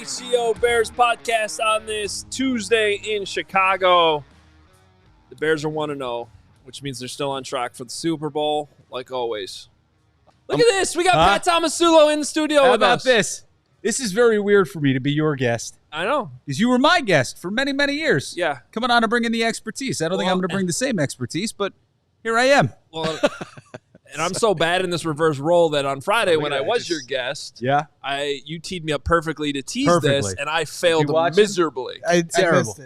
CHGO Bears Podcast on this Tuesday in Chicago. The Bears are 1-0, which means they're still on track for the Super Bowl, like always. Look at this. We got Pat Tomasulo in the studio with us. How about this? This is very weird for me to be your guest. I know. Because you were my guest for many, many years. Yeah. Coming on and bringing the expertise. I don't think I'm going to bring the same expertise, but here I am. Well, and I'm so bad in this reverse role that on Friday when I was your guest, you teed me up perfectly to tease this, and I failed miserably. Terrible.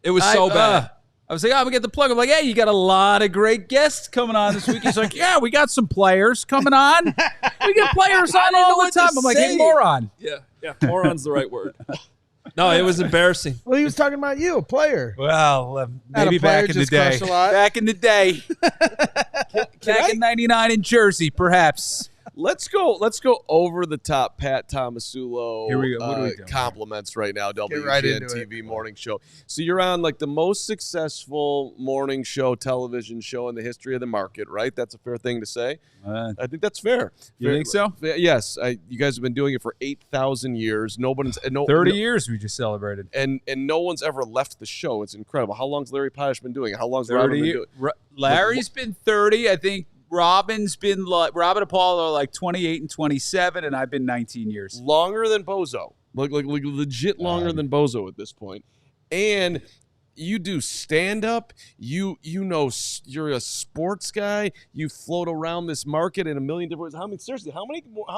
It was so bad. I was like, I'm going to get the plug. I'm like, hey, you got a lot of great guests coming on this week. He's like, yeah, we got some players coming on. We get players on all the time. I'm like, hey, moron. Yeah, moron's the right word. No, it was embarrassing. Well, he was talking about you, a player. Well, maybe back in the day. Back in the day. Back in 99 in Jersey, perhaps. Let's go over the top Pat Tomasulo. Here we go. What are we doing? Compliments right now, WGN right TV morning show. So you're on like the most successful morning show, television show in the history of the market, right? That's a fair thing to say. I think that's fair. You think so? Yes. You guys have been doing it for 8,000 years. 30 years we just celebrated. And no one's ever left the show. It's incredible. How long's Larry Potash been doing it? How long's Robin been doing it? Larry's been 30. I think Robin and Paul are like 28 and 27, and I've been 19 years. Longer than Bozo. Like legit longer than Bozo at this point. And you do stand-up. You're a sports guy. You float around this market in a million different ways. How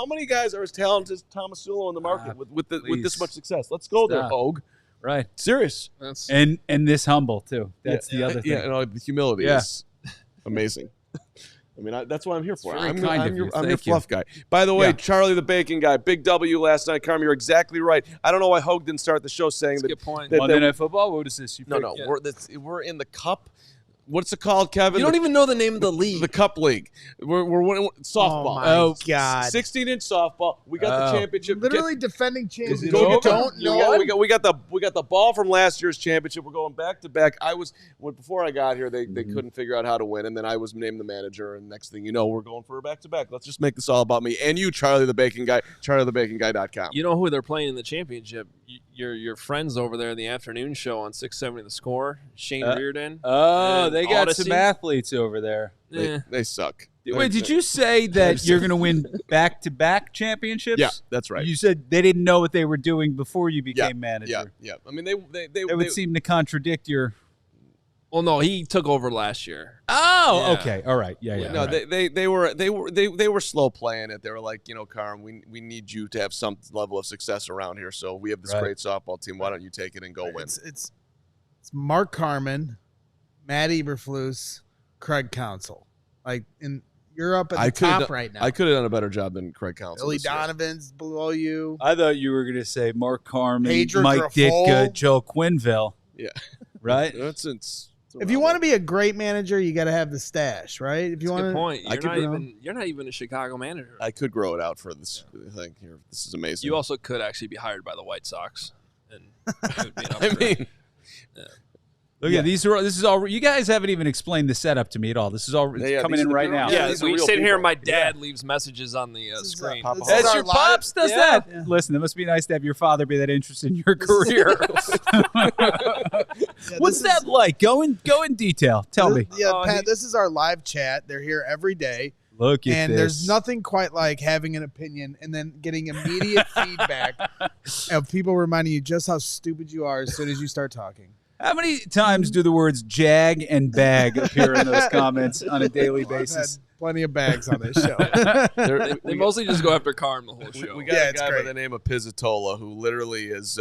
many guys are as talented as Tomasulo in the market with this much success? Let's go there, Hoge. Right. Serious. And this humble, too. That's the other thing. Yeah, the humility is amazing. I mean, that's what I'm here for. I'm your fluff guy. By the way, Charlie the Bacon Guy, big W last night. Carman, you're exactly right. I don't know why Hoge didn't start the show saying that. Good point. Monday Night Football? What is this? No. We're in the Cup. What's it called, Kevin? You don't even know the name of the league. The Cup League. We're winning softball. Oh, my God. 16-inch softball. We got the championship. Literally defending champions. Don't know. We got the ball from last year's championship. We're going back to back. Before I got here, they couldn't figure out how to win, and then I was named the manager. And next thing you know, we're going for a back to back. Let's just make this all about me and you, Charlie the Bacon Guy. CharlieTheBaconGuy.com. You know who they're playing in the championship? Your friends over there in the afternoon show on 670 The Score, Shane Reardon. Oh, they got Odyssey. some athletes over there. They suck. Wait, did you say that you're going to win back-to-back championships? Yeah, that's right. You said they didn't know what they were doing before you became manager. Yeah. I mean, they would seem to contradict your. Well, no, he took over last year. Oh, okay, all right, yeah. No, right. they were slow playing it. They were like, Carm, we need you to have some level of success around here. So we have this great softball team. Why don't you take it and go win? It's Mark Carman, Matt Eberflus, Craig Counsell. Like you're up at the top right now. I could have done a better job than Craig Counsell. Billy Donovan's below you. I thought you were going to say Mark Carman, Pedro Mike Grafol. Ditka, Joe Quinville. Yeah, right. If you want to be a great manager, you got to have the stash, right? If you That's want a good point. You're not even a Chicago manager. I could grow it out for this thing here. This is amazing. You also could actually be hired by the White Sox. And it would be an I upgrade. mean, Look at this is all. You guys haven't even explained the setup to me at all. This is all coming in right now. Yeah, these are we real sit here. people. My dad leaves messages on the screen. As your pops does that. Yeah. Listen, it must be nice to have your father be that interested in your career. What's that like? Go in detail. Tell me. Yeah, Pat, this is our live chat. They're here every day. Look at this. And there's nothing quite like having an opinion and then getting immediate feedback of people reminding you just how stupid you are as soon as you start talking. How many times do the words jag and bag appear in those comments on a daily basis? I've had plenty of bags on this show. They mostly just go after Carm the whole show. We got a guy by the name of Pizzatola who literally is,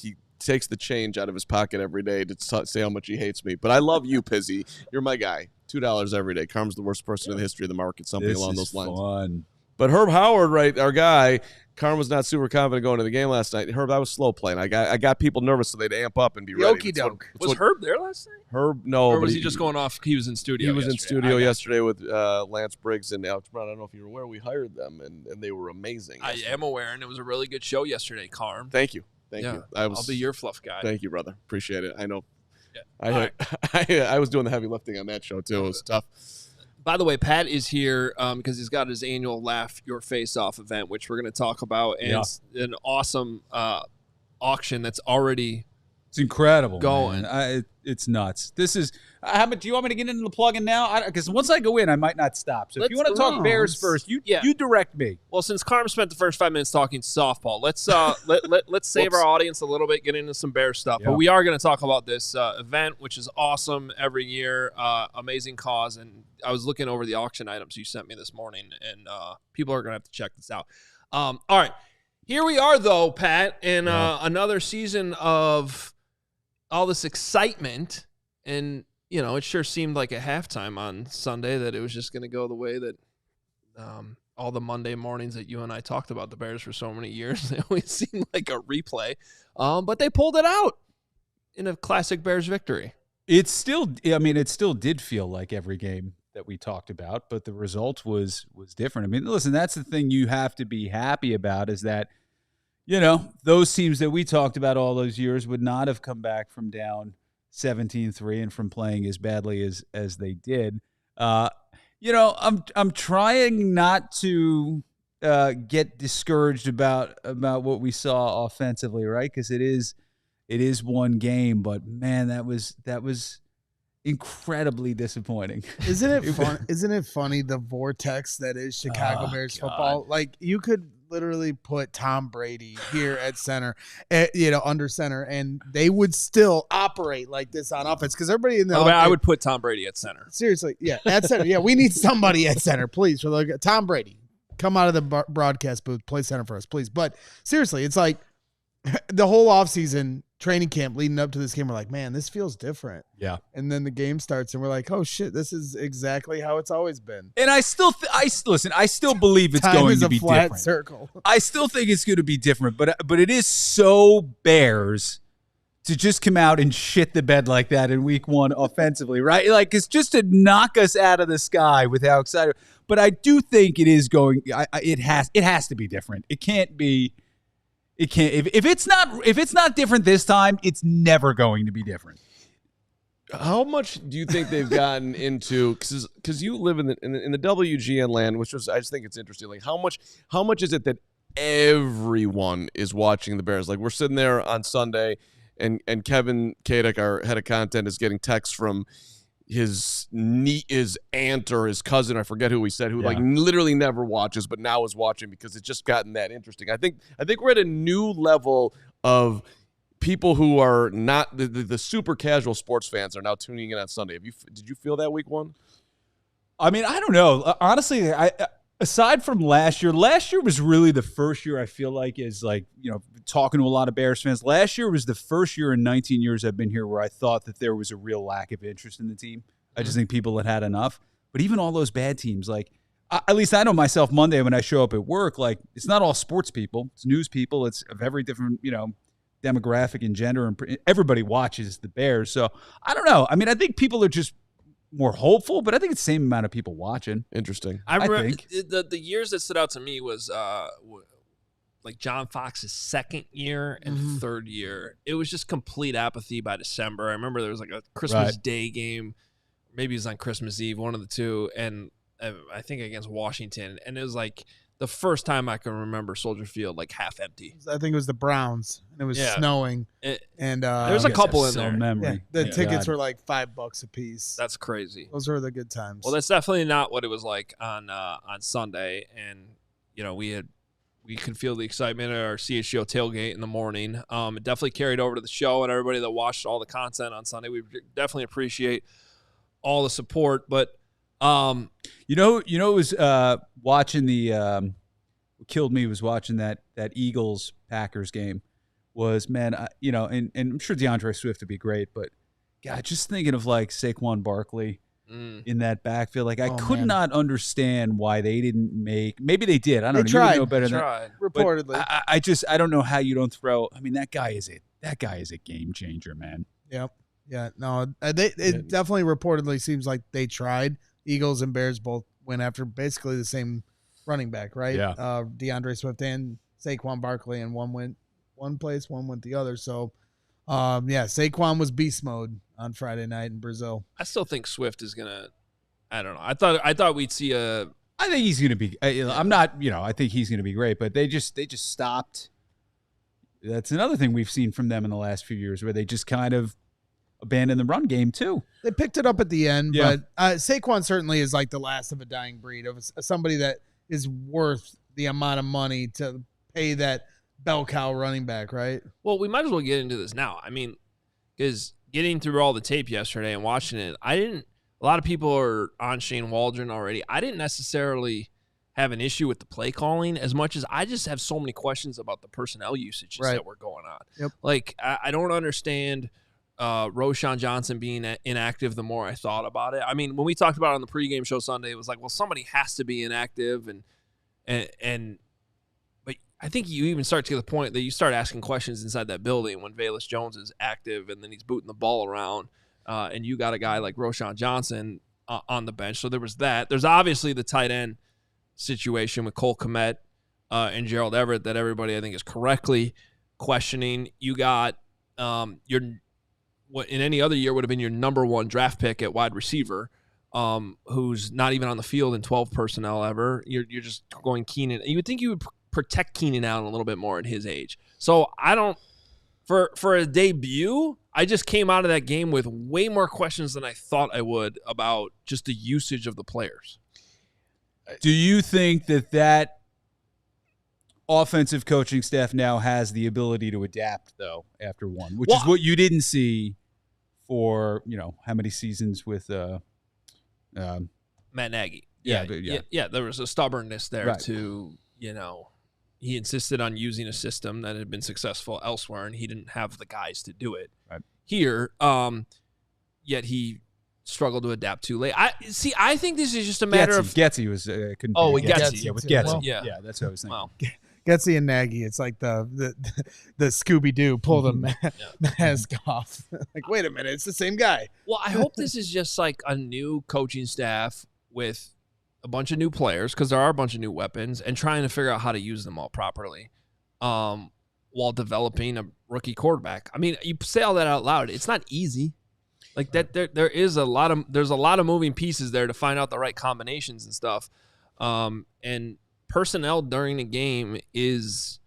he takes the change out of his pocket every day to say how much he hates me. But I love you, Pizzy. You're my guy. $2 every day. Carm's the worst person in the history of the market. Something along those lines. Fun. But Herb Howard, right, our guy, Carm was not super confident going to the game last night. Herb, I was slow playing. I got people nervous so they'd amp up and be ready. Okey doke. Was Herb there last night? Herb, no. Or was he just going off? He was in studio. He was in studio yesterday with Lance Briggs and Alex Brown. I don't know if you were aware. We hired them, and they were amazing. I am aware, and it was a really good show yesterday, Carm. Thank you. Thank you. I'll be your fluff guy. Thank you, brother. Appreciate it. I know. Yeah. I was doing the heavy lifting on that show, too. It was tough. By the way, Pat is here because he's got his annual Laugh Your Face Off event, which we're going to talk about. And it's an awesome auction that's already It's incredible. going. It's nuts. This is how much. Do you want me to get into the plug-in now? Because once I go in, I might not stop. So if you want to talk Bears first, you direct me. Well, since Carman spent the first 5 minutes talking softball, let's let's save our audience a little bit, get into some Bears stuff. Yeah. But we are going to talk about this event, which is awesome every year, amazing cause. And I was looking over the auction items you sent me this morning, and people are going to have to check this out. All right, here we are though, Pat, in another season of all this excitement, and it sure seemed like at halftime on Sunday that it was just going to go the way that all the Monday mornings that you and I talked about the Bears for so many years, they always seemed like a replay. But they pulled it out in a classic Bears victory. It still did feel like every game that we talked about, but the result was different. I mean, listen, that's the thing you have to be happy about is that, those teams that we talked about all those years would not have come back from down 17-3 and from playing as badly as they did. I'm trying not to get discouraged about what we saw offensively, right? Because it is one game, but man, that was incredibly disappointing. Isn't it fun? Isn't it funny the vortex that is Chicago Bears football? Like you could literally put Tom Brady here at center, under center, and they would still operate like this on offense because everybody in the I would put Tom Brady at center. Seriously, yeah, at center. Yeah, we need somebody at center, please. For Tom Brady, come out of the broadcast booth, play center for us, please. But seriously, it's like the whole offseason training camp leading up to this game, we're like, man, this feels different. Yeah. And then the game starts and we're like, oh shit, this is exactly how it's always been. And I still believe it's going to be flat different. Circle. I still think it's going to be different, but it is so Bears to just come out and shit the bed like that in week one offensively, right? Like it's just to knock us out of the sky with how excited. But I do think it is going. It has to be different. It can't be. It can't. If it's not different this time, it's never going to be different. How much do you think they've gotten into? Because you live in the WGN land, which was, I just think it's interesting. Like how much is it that everyone is watching the Bears? Like we're sitting there on Sunday, and Kevin Kadek, our head of content, is getting texts from his aunt or his cousin, I forget who he said, who like literally never watches, but now is watching because it's just gotten that interesting. I think we're at a new level of people who are not the super casual sports fans are now tuning in on Sunday. Did you feel that week one? I mean, I don't know. Honestly, aside from last year was really the first year I feel like is like, talking to a lot of Bears fans. Last year was the first year in 19 years I've been here where I thought that there was a real lack of interest in the team. I just think people had enough. But even all those bad teams, like at least I know myself Monday when I show up at work, like it's not all sports people. It's news people. It's of every different, demographic and gender, and everybody watches the Bears. So I don't know. I mean, I think people are just more hopeful, but I think it's the same amount of people watching. Interesting. I think the years that stood out to me was like John Fox's second year and third year. It was just complete apathy by December. I remember there was like a Christmas Day game, maybe it was on Christmas Eve, one of the two, and I think against Washington, and it was like the first time I can remember Soldier Field like half empty. I think it was the Browns, and it was snowing. And there was a couple in there. Memory. Yeah, the tickets were like $5 a piece. That's crazy. Those were the good times. Well, that's definitely not what it was like on Sunday, and we could feel the excitement at our CHGO tailgate in the morning. It definitely carried over to the show, and everybody that watched all the content on Sunday. We definitely appreciate all the support. But it was watching what killed me was watching that Eagles Packers game. Was and I'm sure DeAndre Swift would be great, but God, just thinking of like Saquon Barkley in that backfield, like I could not understand why they didn't make. Maybe they did. I don't know. Tried. You would know better than reportedly. I don't know how you don't throw. I mean, that guy is a game changer, man. Yep. Yeah. No. It definitely reportedly seems like they tried. Eagles and Bears both went after basically the same running back, right? Yeah. DeAndre Swift and Saquon Barkley, and one went one place, one went the other. So, Saquon was beast mode on Friday night in Brazil. I still think Swift is gonna. I don't know. I thought we'd see a. I think he's gonna be. I'm not. I think he's gonna be great, but they just stopped. that's another thing we've seen from them in the last few years, where they just kind of abandoned the run game too. They picked it up at the end, Yeah. but Saquon certainly is like the last of a dying breed of somebody that is worth the amount of money to pay that bell cow running back, right? Well, we might as well get into this now. I mean, because getting through all the tape yesterday and watching it, a lot of people are on Shane Waldron already. I didn't necessarily have an issue with the play calling as much as I just have so many questions about the personnel usages that were going on. Yep. Like, I don't understand Roschon Johnson being inactive the more I thought about it. I mean, when we talked about it on the pregame show Sunday, it was like, well, somebody has to be inactive. But I think you even start to get the point that you start asking questions inside that building when Velus Jones is active and then he's booting the ball around and you got a guy like Roschon Johnson on the bench. So there was that. There's obviously the tight end situation with Cole Kmet and Gerald Everett that everybody I think is correctly questioning. You got what in any other year would have been your number one draft pick at wide receiver, who's not even on the field in 12 personnel ever. You're just going Keenan. You would think you would protect Keenan Allen a little bit more at his age. So I don't for a debut, I just came out of that game with way more questions than I thought I would about just the usage of the players. Do you think that offensive coaching staff now has the ability to adapt, though, after one, which is what you didn't see for, how many seasons with Matt Nagy? Yeah, there was a stubbornness there right. to, he insisted on using a system that had been successful elsewhere, and he didn't have the guys to do it here. Yet he struggled to adapt too late. I think this is just a matter of Getsy was couldn't. Oh, with Getsy. Yeah, with Getsy. Well, yeah, that's what I was thinking. Wow. Getsy and Nagy, it's like the Scooby Doo pull the mask off. Like, wait a minute, it's the same guy. Well, I hope this is just like a new coaching staff with a bunch of new players, because there are a bunch of new weapons, and trying to figure out how to use them all properly while developing a rookie quarterback. I mean, you say all that out loud. It's not easy. Like that, there's a lot of moving pieces there to find out the right combinations and stuff. And personnel during a game is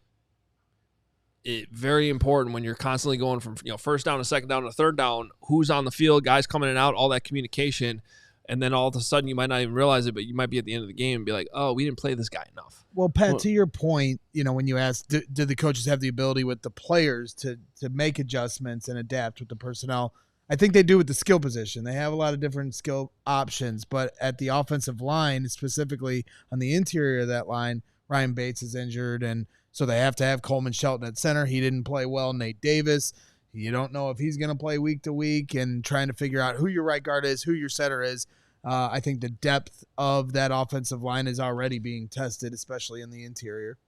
very important when you're constantly going from first down to second down to third down. Who's on the field, guys coming in and out, all that communication. And then all of a sudden, you might not even realize it, but you might be at the end of the game and be like, oh, we didn't play this guy enough. Well, Pat, to your point, when you asked, do the coaches have the ability with the players to make adjustments and adapt with the personnel? I think they do with the skill position. They have a lot of different skill options, but at the offensive line, specifically on the interior of that line, Ryan Bates is injured, and so they have to have Coleman Shelton at center. He didn't play well. Nate Davis, you don't know if he's going to play week to week, and trying to figure out who your right guard is, who your center is. I think the depth of that offensive line is already being tested, especially in the interior.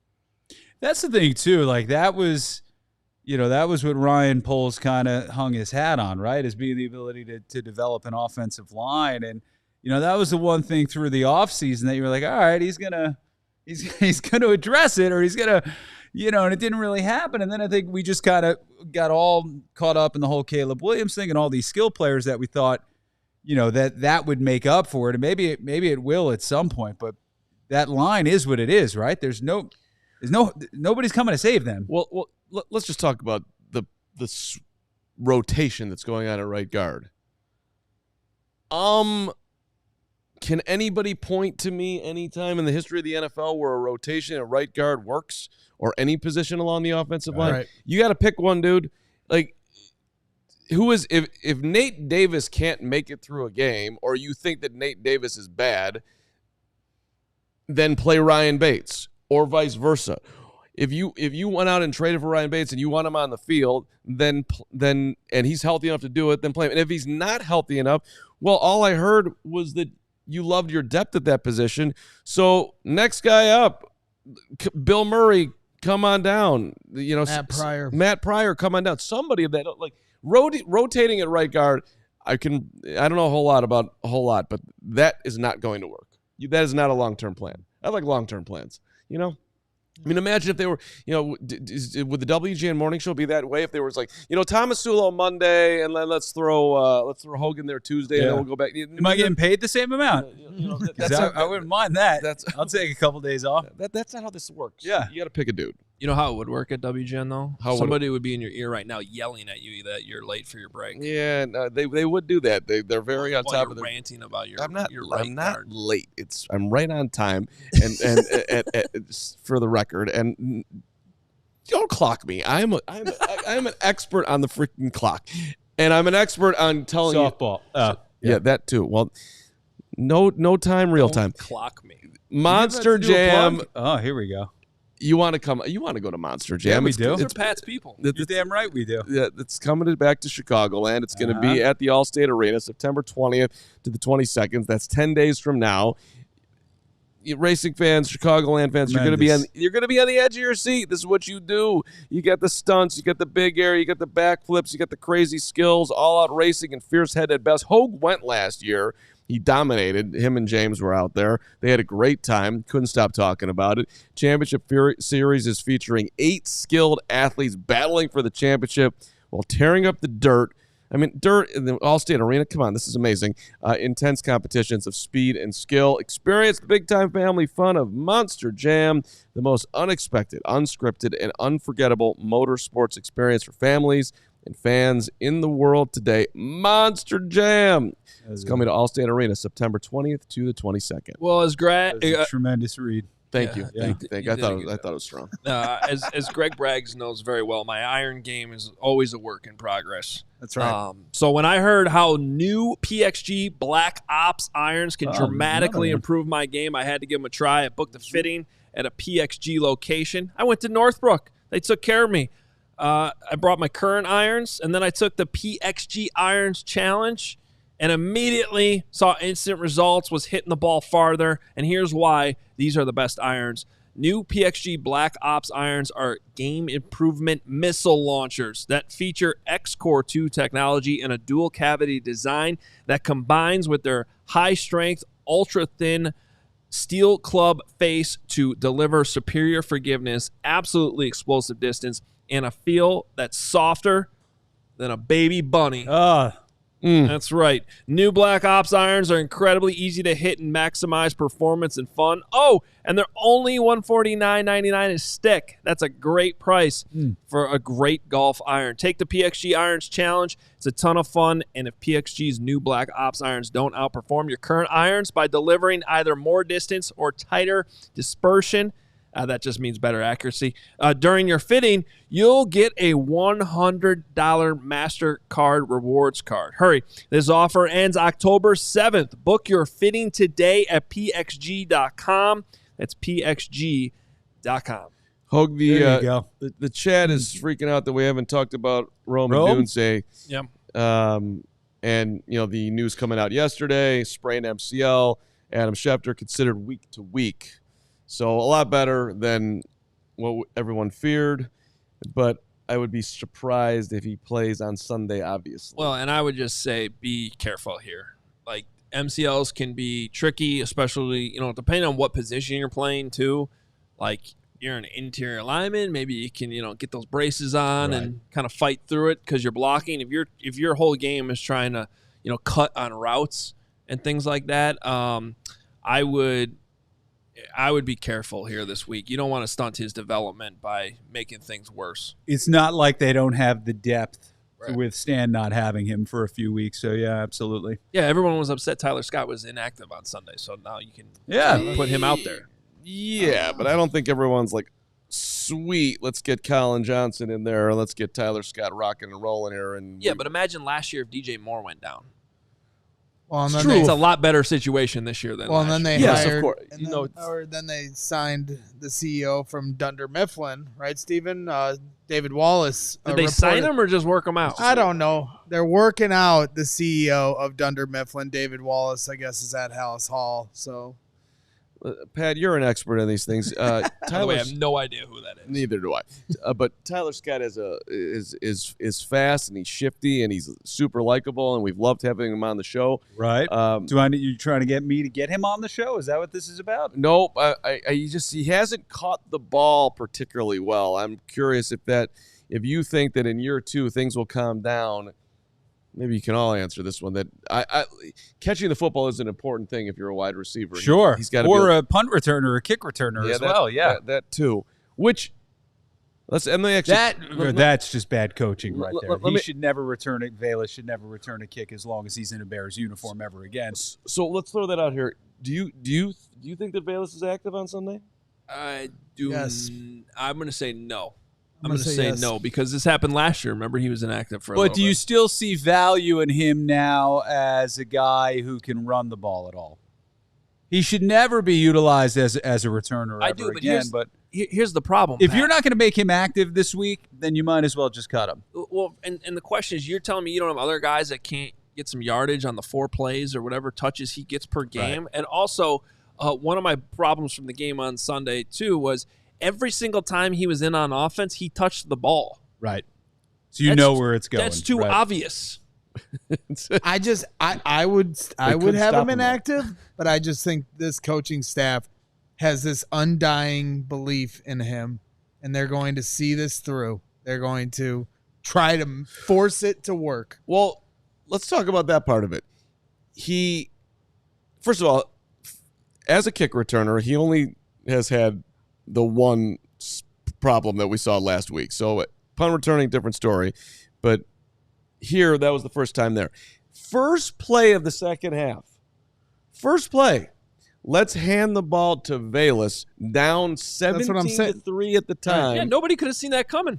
That's the thing, too. Like, that was what Ryan Poles kind of hung his hat on, right, as being the ability to develop an offensive line. And, that was the one thing through the offseason that you were like, all right, he's going to address it, or he's going to, and it didn't really happen. And then I think we just kind of got all caught up in the whole Caleb Williams thing and all these skill players that we thought, that would make up for it. And maybe it will at some point, but that line is what it is, right? There's nobody's coming to save them. Well, let's just talk about the rotation that's going on at right guard. Can anybody point to me any time in the history of the NFL where a rotation at right guard works, or any position along the offensive line? Right. You got to pick one, dude. Like, if Nate Davis can't make it through a game, or you think that Nate Davis is bad, then play Ryan Bates, or vice versa. If you went out and traded for Ryan Bates and you want him on the field, then and he's healthy enough to do it, then play him. And if he's not healthy enough, well, all I heard was that you loved your depth at that position. So next guy up, Bill Murray, come on down. Matt Pryor, come on down. Somebody of that, like rotating at right guard. I don't know a whole lot, but that is not going to work. That is not a long-term plan. I like long-term plans. I mean, imagine if they were, would the WGN Morning Show be that way? If there was like, Tomasulo Monday, and then let's throw Hoge in there Tuesday, and then we'll go back. Am I getting paid the same amount? I wouldn't mind that. I'll take a couple days off. That's not how this works. Yeah, you got to pick a dude. You know how it would work at WGN though? How would Somebody would be in your ear right now yelling at you that you're late for your break. Yeah, no, they would do that. They're very on While top you're of their. ranting about your. I'm not. Your right I'm not guard. late. I'm right on time, and for the record, and don't clock me. I'm an expert on the freaking clock, and I'm an expert on telling Softball. you. Yeah, that too. Well, no time, real time. Don't clock me. Monster Do a Jam. plug? Oh, here we go. You want to come? You want to go to Monster Jam? Yeah, we It's- do. Those are It's, Pat's people. You're damn right we do. yeah, it's coming back to Chicagoland. It's going to be at the Allstate Arena, September 20th to the 22nd. That's 10 days from now. You racing fans, Chicagoland fans, you're going to be on the edge of your seat. This is what you do. You get the stunts, you get the big air, you get the backflips, you get the crazy skills, all out racing and fierce head at best. Hoge went last year. He dominated. Him and James were out there. They had a great time. Couldn't stop talking about it. Championship Series is featuring 8 skilled athletes battling for the championship while tearing up the dirt. I mean, dirt in the Allstate Arena. Come on, this is amazing. Intense competitions of speed and skill. Experience the big-time family fun of Monster Jam, the most unexpected, unscripted, and unforgettable motorsports experience for families and fans in the world today. Monster Jam. It's coming to Allstate Arena September 20th to the 22nd. Well, as That was a tremendous read. Thank you. Yeah. Thank you. I thought it was strong. as Greg Braggs knows very well, my iron game is always a work in progress. That's right. So when I heard how new PXG Black Ops irons can dramatically improve my game, I had to give them a try. I booked a fitting at a PXG location. I went to Northbrook. They took care of me. I brought my current irons, and then I took the PXG Irons Challenge and immediately saw instant results, was hitting the ball farther, and here's why these are the best irons. New PXG Black Ops irons are game improvement missile launchers that feature X-Core 2 technology and a dual cavity design that combines with their high-strength, ultra-thin steel club face to deliver superior forgiveness, absolutely explosive distance, and a feel that's softer than a baby bunny. That's right. New Black Ops irons are incredibly easy to hit and maximize performance and fun. Oh, and they're only $149.99 a stick. That's a great price for a great golf iron. Take the PXG Irons Challenge. It's a ton of fun, and if PXG's new Black Ops irons don't outperform your current irons by delivering either more distance or tighter dispersion, that just means better accuracy. During your fitting, you'll get a $100 MasterCard rewards card. Hurry. This offer ends October 7th. Book your fitting today at pxg.com. That's pxg.com. Hoge, There you go. the chat is freaking out that we haven't talked about Rome Odunze. Yep. And, the news coming out yesterday, sprained MCL, Adam Schefter considered week to week. So a lot better than what everyone feared, but I would be surprised if he plays on Sunday, obviously. Well, and I would just say be careful here. Like, MCLs can be tricky, especially, depending on what position you're playing, too. Like, you're an interior lineman, maybe you can, get those braces on and kind of fight through it because you're blocking. If your whole game is trying to, cut on routes and things like that, I would be careful here this week. You don't want to stunt his development by making things worse. It's not like they don't have the depth to withstand not having him for a few weeks. So, yeah, absolutely. Yeah, everyone was upset Tyler Scott was inactive on Sunday, so now you can put him out there. Yeah, but I don't think everyone's like, sweet, let's get Colin Johnson in there, or let's get Tyler Scott rocking and rolling here. But imagine last year if DJ Moore went down. Well, and It's then true. It's a lot better situation this year than last then they year. hired, of course. then they signed the CEO from Dunder Mifflin, right, Stephen? David Wallace. Did they sign him or just work him out? I don't know. They're working out the CEO of Dunder Mifflin, David Wallace, I guess, is at Hallis Hall. So, Pat, you're an expert in these things. By the way, I have no idea who that is. Neither do I. But Tyler Scott is fast and he's shifty and he's super likable, and we've loved having him on the show. Right. You trying to get me to get him on the show? Is that what this is about? Nope. He hasn't caught the ball particularly well. I'm curious if you think that in year 2 things will calm down. Maybe you can all answer this one. That catching the football is an important thing if you're a wide receiver. Sure. He's got to or a punt returner or a kick returner as well. Yeah. That too. Which That's just bad coaching right there. Velus should never return a kick as long as he's in a Bears uniform ever again. So let's throw that out here. Do you think that Velus is active on Sunday? I do. Yes. I'm going to say no. I'm gonna going to say yes. no because this happened last year. Remember, he was inactive for a But little do you bit. still see value in him now as a guy who can run the ball at all? He should never be utilized as a returner I ever do, but again. But here's the problem. if Pat. you're not going to make him active this week, then you might as well just cut him. Well, and the question is, you're telling me you don't have other guys that can't get some yardage on the 4 plays or whatever touches he gets per game? Right. And also, one of my problems from the game on Sunday, too, was every single time he was in on offense, he touched the ball. Right. So you know where it's going. That's too right? obvious. I would have couldn't stop him him, though. inactive, but I just think this coaching staff has this undying belief in him, and they're going to see this through. They're going to try to force it to work. Well, let's talk about that part of it. He, first of all, as a kick returner, he only has had the one problem that we saw last week. So punt returning, different story. But here, that was the first time there. First play of the second half. First play. Let's hand the ball to Velus, down 17-3 at the time. Yeah, nobody could have seen that coming.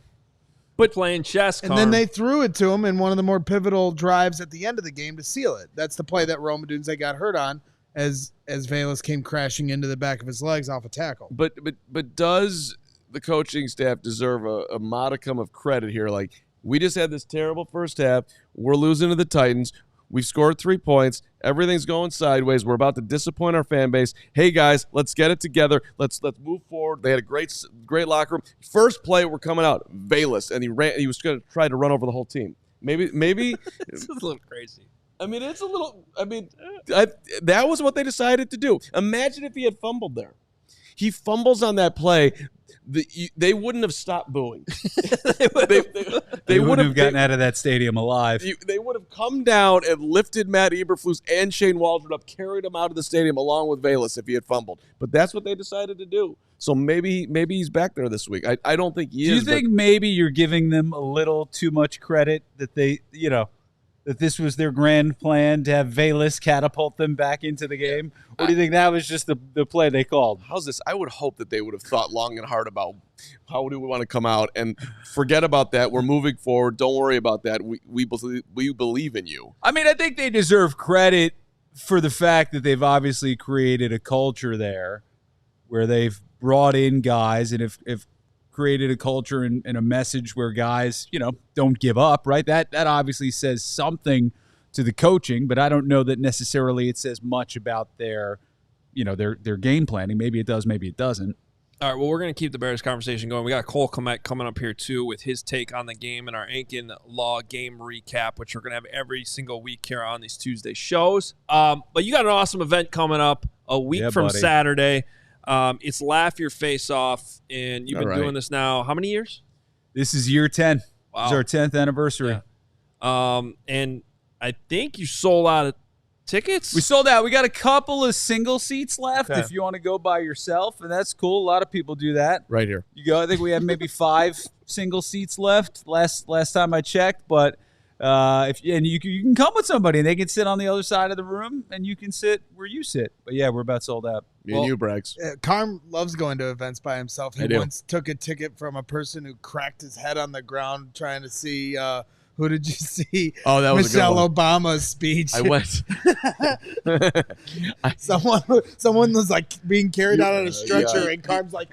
But playing chess, And then they threw it to him in one of the more pivotal drives at the end of the game to seal it. That's the play that Rome Odunze got hurt on as Velus came crashing into the back of his legs off a tackle. But does the coaching staff deserve a modicum of credit here? Like, we just had this terrible first half. We're losing to the Titans. We've scored 3 points. Everything's going sideways. We're about to disappoint our fan base. Hey, guys, let's get it together. Let's move forward. They had a great locker room. First play, we're coming out. Velus, and he was going to try to run over the whole team. Maybe This is a little crazy. I mean, it's a little. I mean, that was what they decided to do. Imagine if he had fumbled there. He fumbles on that play. They wouldn't have stopped booing. They would have gotten out of that stadium alive. They would have come down and lifted Matt Eberflus and Shane Waldron up, carried him out of the stadium along with Velus if he had fumbled. But that's what they decided to do. So maybe he's back there this week. I don't think he is. Do you think maybe you're giving them a little too much credit that they, that this was their grand plan to have Velus catapult them back into the game? Or do you think that was just the play they called? How's this? I would hope that they would have thought long and hard about how do we want to come out and forget about that. We're moving forward. Don't worry about that. We believe in you. I mean, I think they deserve credit for the fact that they've obviously created a culture there where they've brought in guys and have created a culture and a message where guys, don't give up, right? That obviously says something to the coaching, but I don't know that necessarily it says much about their game planning. Maybe it does, maybe it doesn't. All right, well, we're going to keep the Bears conversation going. We got Cole Kmet coming up here, too, with his take on the game and our Aiken Law game recap, which we're going to have every single week here on these Tuesday shows. But you got an awesome event coming up a week from Saturday. It's Laugh Your Face Off, and you've been doing this now how many years? This is year 10. Wow. This is our 10th anniversary. Yeah. And I think you sold out of tickets? We sold out. We got a couple of single seats left Okay. if you want to go by yourself, and that's cool. A lot of people do that. Right here. You go. I think we have maybe 5 single seats left last time I checked, but you can come with somebody and they can sit on the other side of the room and you can sit where you sit. But yeah, we're about sold out. Me and you, Braggs. Carm loves going to events by himself. He I do. once took a ticket from a person who cracked his head on the ground trying to see who did you see? Oh, that was Michelle a good one. Obama's speech. I went. Someone was like being carried out on a stretcher, yeah. and Carm's like,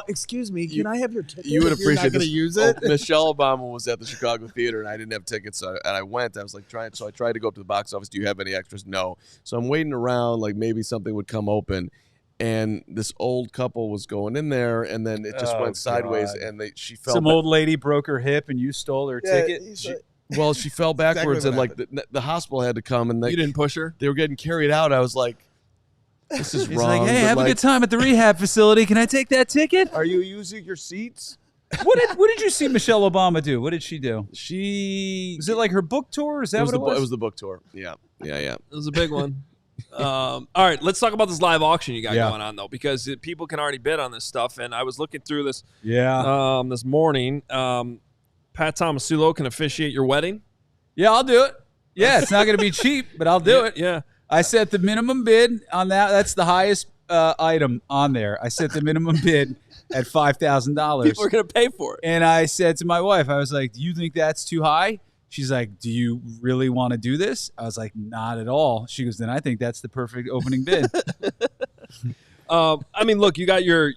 "Excuse me, can I have your ticket?" You would You're not appreciate gonna this. use it. Michelle Obama was at the Chicago Theater, and I didn't have tickets, and I went. I was like so I tried to go up to the box office. Do you have any extras? No. So I'm waiting around, like maybe something would come open, and this old couple was going in there, and then it just went sideways, God. and she fell. Some old lady broke her hip and you stole her ticket. Well, she fell backwards, Exactly and like the hospital had to come, and You didn't push her? they were getting carried out. I was like, "This is He's wrong." like, hey, but have a good time at the rehab facility. Can I take that ticket? Are you using your seats? What did you see Michelle Obama do? What did she do? She Was it like her book tour? Is that what it was? It was the book tour. Yeah. It was a big one. All right, let's talk about this live auction you got Yeah. going on, though, because people can already bid on this stuff. And I was looking through this this morning. Pat Tomasulo can officiate your wedding. Yeah, I'll do it. Yeah, it's not going to be cheap, but I'll do it. Yeah. I set the minimum bid on that. That's the highest item on there. I set the minimum bid at $5,000. People are going to pay for it. And I said to my wife, I was like, do you think that's too high? She's like, do you really want to do this? I was like, not at all. She goes, then I think that's the perfect opening bid. I mean, look, you got your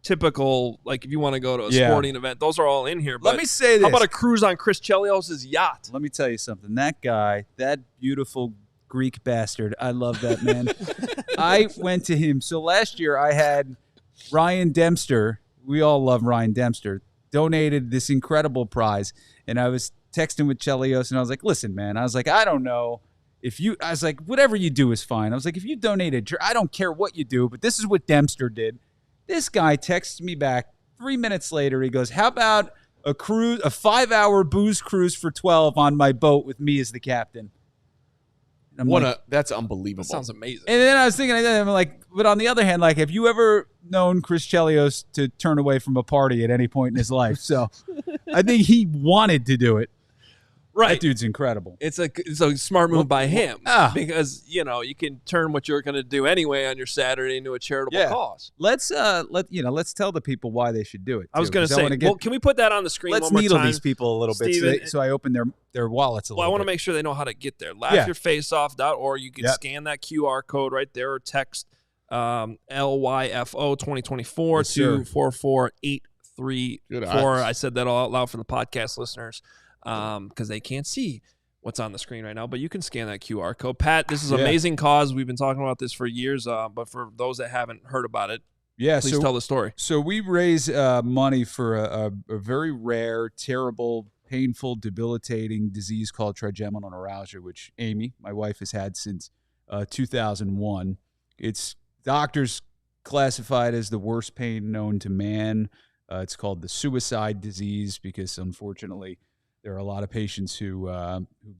typical, like, if you want to go to a sporting event, those are all in here. But let me say this. How about a cruise on Chris Chelios' yacht? Let me tell you something. That guy, that beautiful Greek bastard, I love that man. I went to him. So last year I had Ryan Dempster. We all love Ryan Dempster. Donated this incredible prize. And I was texting with Chelios, and I was like, listen, man. I was like, I don't know. I was like, whatever you do is fine. I was like, if you donated, I don't care what you do, but this is what Dempster did. This guy texts me back 3 minutes later. He goes, how about a 5-hour booze cruise for 12 on my boat with me as the captain? And I'm that's unbelievable. That sounds amazing. And then I was thinking, I'm like, but on the other hand, like, have you ever known Chris Chelios to turn away from a party at any point in his life? So I think he wanted to do it. Right. That dude's incredible. It's a smart move by him because, you can turn what you're going to do anyway on your Saturday into a charitable cause. Let's tell the people why they should do it. I was going to say, can we put that on the screen one more time? Let's needle these people a little Steven, bit so I open their wallets a little bit. Well, I want to make sure they know how to get there. Laughyourfaceoff.org. You can scan that QR code right there or text LYFO 2024 to 44834. I said that all out loud for the podcast listeners. Because they can't see what's on the screen right now, but you can scan that QR code. Pat, this is an amazing cause. We've been talking about this for years, but for those that haven't heard about it, please tell the story. So we raise money for a very rare, terrible, painful, debilitating disease called trigeminal neuralgia, which Amy, my wife, has had since 2001. It's doctors classified as the worst pain known to man. It's called the suicide disease because, unfortunately, there are a lot of patients who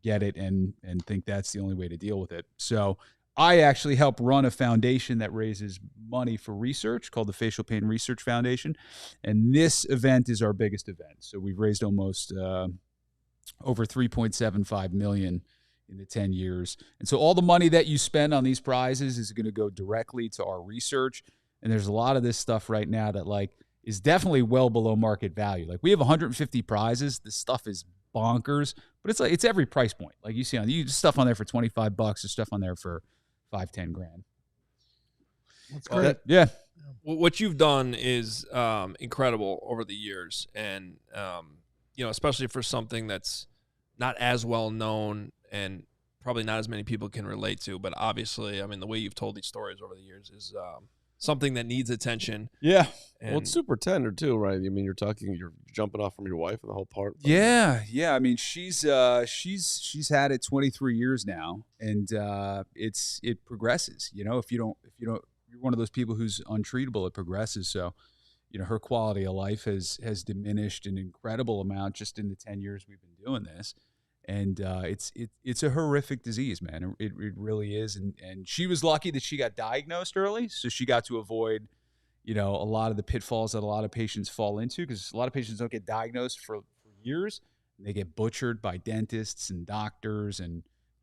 get it and think that's the only way to deal with it. So I actually help run a foundation that raises money for research called the Facial Pain Research Foundation. And this event is our biggest event. So we've raised almost over $3.75 million in the 10 years. And so all the money that you spend on these prizes is going to go directly to our research. And there's a lot of this stuff right now that is definitely well below market value. Like, we have 150 prizes. This stuff is bonkers, but it's every price point. Like, you see stuff on there for $25, there's stuff on there for $5-10 grand. That's great. Yeah. What you've done is incredible over the years, and especially for something that's not as well known and probably not as many people can relate to. But obviously, I mean, the way you've told these stories over the years is something that needs attention. Yeah. Well, it's super tender too, right? I mean, you're jumping off from your wife and the whole part. Yeah. I mean, she's had it 23 years now, and it progresses. If you're one of those people who's untreatable, it progresses. So, her quality of life has diminished an incredible amount just in the 10 years we've been doing this. And it's a horrific disease, man. It really is. And she was lucky that she got diagnosed early, so she got to avoid, a lot of the pitfalls that a lot of patients fall into, because a lot of patients don't get diagnosed for years. And they get butchered by dentists and doctors and,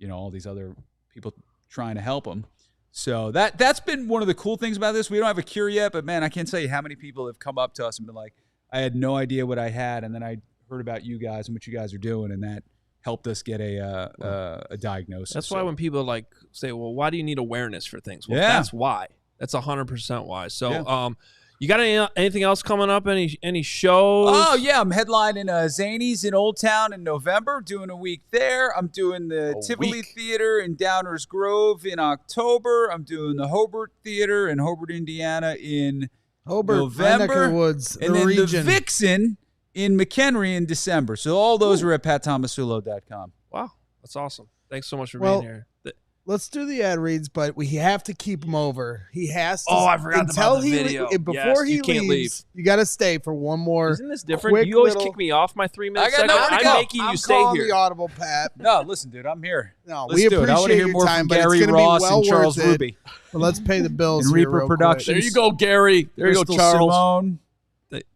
all these other people trying to help them. So that's been one of the cool things about this. We don't have a cure yet, but, man, I can't tell you how many people have come up to us and been like, I had no idea what I had, and then I heard about you guys and what you guys are doing, and that helped us get a diagnosis. That's why when people say, well, why do you need awareness for things? Well, that's why. That's 100% why. So, you got anything else coming up? Any shows? Oh, yeah. I'm headlining Zanies in Old Town in November, doing a week there. I'm doing the Tivoli Theater in Downers Grove in October. I'm doing the Hobart Theater in Hobart, Indiana in November. Woods, and then the Vixen in McHenry in December. So all those are at patttomasulo.com. Wow. That's awesome. Thanks so much for being here. Let's do the ad reads, but we have to keep him over. He has to. Oh, I forgot until about the he video. before Yes, he you can't leaves, leave. you got to stay for one more. Isn't this different? quick You always little- kick me off my 3 minutes. I got nowhere to I'm go. making I'm you stay calling here. the audible, Pat. No, listen, dude, I'm here. No, Let's we do it. I want to appreciate hear your more time, from but Gary it's going to be Ross well and Charles worth it. Ruby But let's pay the bills and here Reaper real quick. Productions. There you go, Gary. There you go, Crystal Charles. Simone.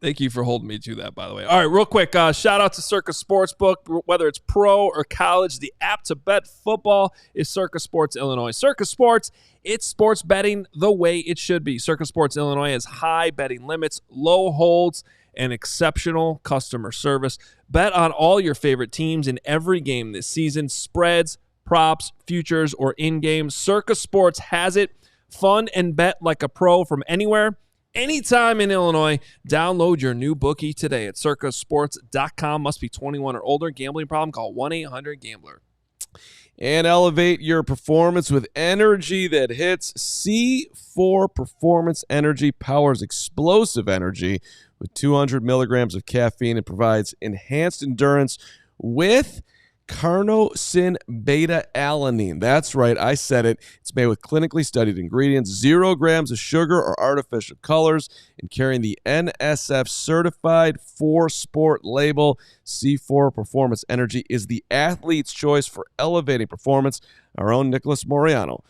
Thank you for holding me to that, by the way. All right, real quick, shout out to Circa Sportsbook. Whether it's pro or college, the app to bet football is Circa Sports Illinois. Circa Sports, it's sports betting the way it should be. Circa Sports Illinois has high betting limits, low holds, and exceptional customer service. Bet on all your favorite teams in every game this season. Spreads, props, futures, or in-game. Circa Sports has it. Fun and bet like a pro from anywhere. Anytime in Illinois, download your new bookie today at circasports.com. Must be 21 or older. Gambling problem? Call 1-800-GAMBLER. And elevate your performance with energy that hits. C4 Performance Energy powers explosive energy with 200 milligrams of caffeine and provides enhanced endurance with carnosine beta-alanine. That's right, I said it. It's made with clinically studied ingredients, 0 grams of sugar or artificial colors, and carrying the NSF certified for sport label. C4 Performance Energy is the athlete's choice for elevating performance. Our own Nicholas Moriano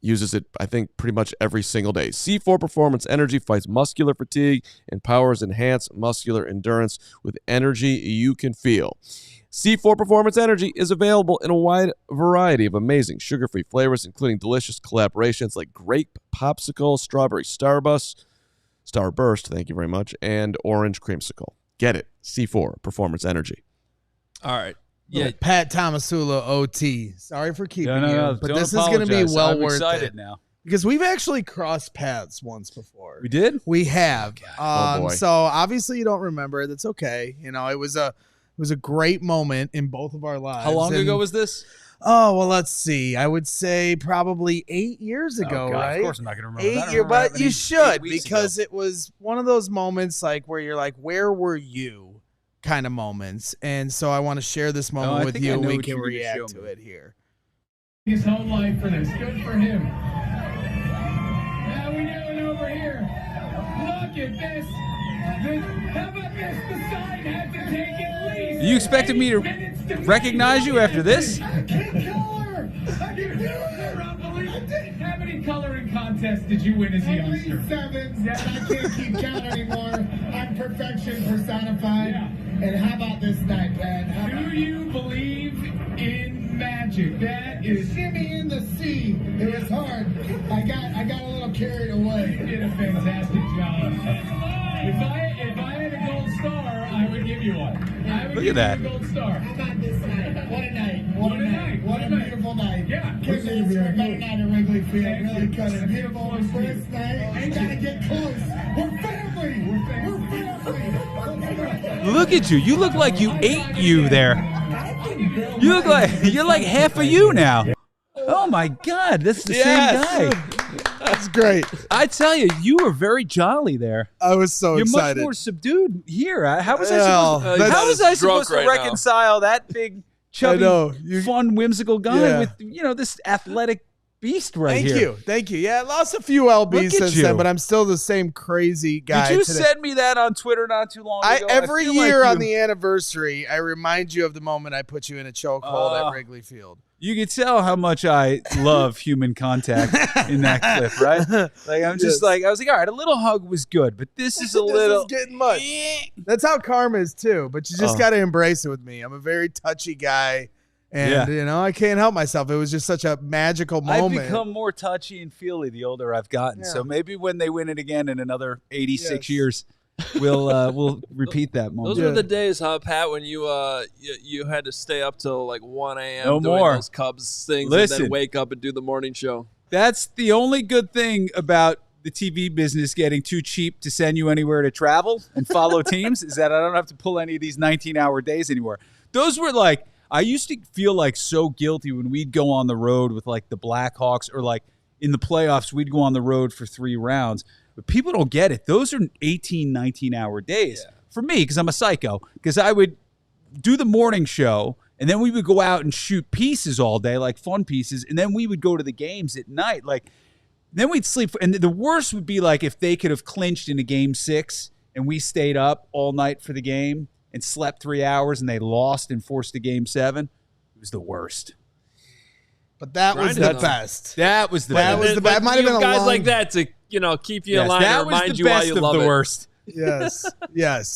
uses it, I think, pretty much every single day. C4 Performance Energy fights muscular fatigue and powers enhanced muscular endurance with energy you can feel. C4 Performance Energy is available in a wide variety of amazing sugar-free flavors, including delicious collaborations like grape popsicle, strawberry starburst, thank you very much, and orange creamsicle. Get it. C4 Performance Energy. All right. Yeah, Pat Tomasulo, OT. Sorry for keeping No, you, but don't this is going to be apologize. well I'm worth excited it now. because we've actually crossed paths once before. We did? We have. Oh, boy. So obviously you don't remember. That's okay. You know, it was a great moment in both of our lives. How long And- ago was this? Oh, well, let's see. I would say probably 8 years ago, Oh, God, right? Of course I'm not going to remember 8 that. I don't years, remember but having you 8 should weeks because ago. it was one of those moments like where you're like, where were you kind of moments. And so I want to share this I moment with think I you and know we what can you're gonna react show to me. it here. His whole life for this. Good for him. Now we doing over here. Look at this. How about this? The sign had to take at least. You expected me to recognize you after this? I can't color. I can do it. How many coloring contests did you win as a youngster? 7. I can't keep count anymore. I'm perfection personified. Yeah. And how about this night, Pat? How Do about you believe in magic? That is. shimmy in the sea? It was hard. I got a little carried away. You did a fantastic job. If I had a gold star, I would give you one. I would Look give at you a gold star. How about this night? What a night. What a night. What a beautiful night. Yeah. Couldn't ask for a better night at Wrigley Field. Thank Really you. couldn't. Beautiful. First night. You gotta get close. We're family. We're family. Look at you. You look like you ate you there. You look like you're like half of you now. Oh my God, that's the same guy. That's great. I tell you, you were very jolly there. I was so You're excited. much more subdued here. How was I Well, supposed that's- how was I drunk supposed to right now. reconcile that big, chubby, know. You- fun, whimsical guy Yeah. with this athletic beast right Thank here? you. Thank you. Yeah, I lost a few LBs Look at since you. then, but I'm still the same crazy guy. Did you today. send me that on Twitter not too long ago? Every feel like year on you- the anniversary, I remind you of the moment I put you in a chokehold at Wrigley Field. You could tell how much I love human contact in that clip, right? Like I'm just Yes. like I was like, all right, a little hug was good, but this is a This little. is getting much. That's how karma is too, but you just got to embrace it with me. I'm a very touchy guy, and I can't help myself. It was just such a magical moment. I've become more touchy and feely the older I've gotten. Yeah. So maybe when they win it again in another 86 Yes. years, we'll repeat that moment. Those were the days, huh, Pat, when you had to stay up till like 1 a.m. No doing more. those Cubs things and Listen. then wake up and do the morning show. That's the only good thing about the TV business getting too cheap to send you anywhere to travel and follow teams is that I don't have to pull any of these 19-hour days anymore. Those were like, I used to feel like so guilty when we'd go on the road with like the Blackhawks or like in the playoffs, we'd go on the road for 3 rounds. But people don't get it. Those are 18, 19-hour days for me because I'm a psycho. Because I would do the morning show And then we would go out and shoot pieces all day, like fun pieces. And then we would go to the games at night. Like, then we'd sleep. And the worst would be like if they could have clinched in a game 6 and we stayed up all night for the game and slept 3 hours and they lost and forced a game 7. It was the worst. But that was the best. That was the best. That was the best. Might have been a guys long... like that to keep you in line and remind you why you love it. The worst. Yes.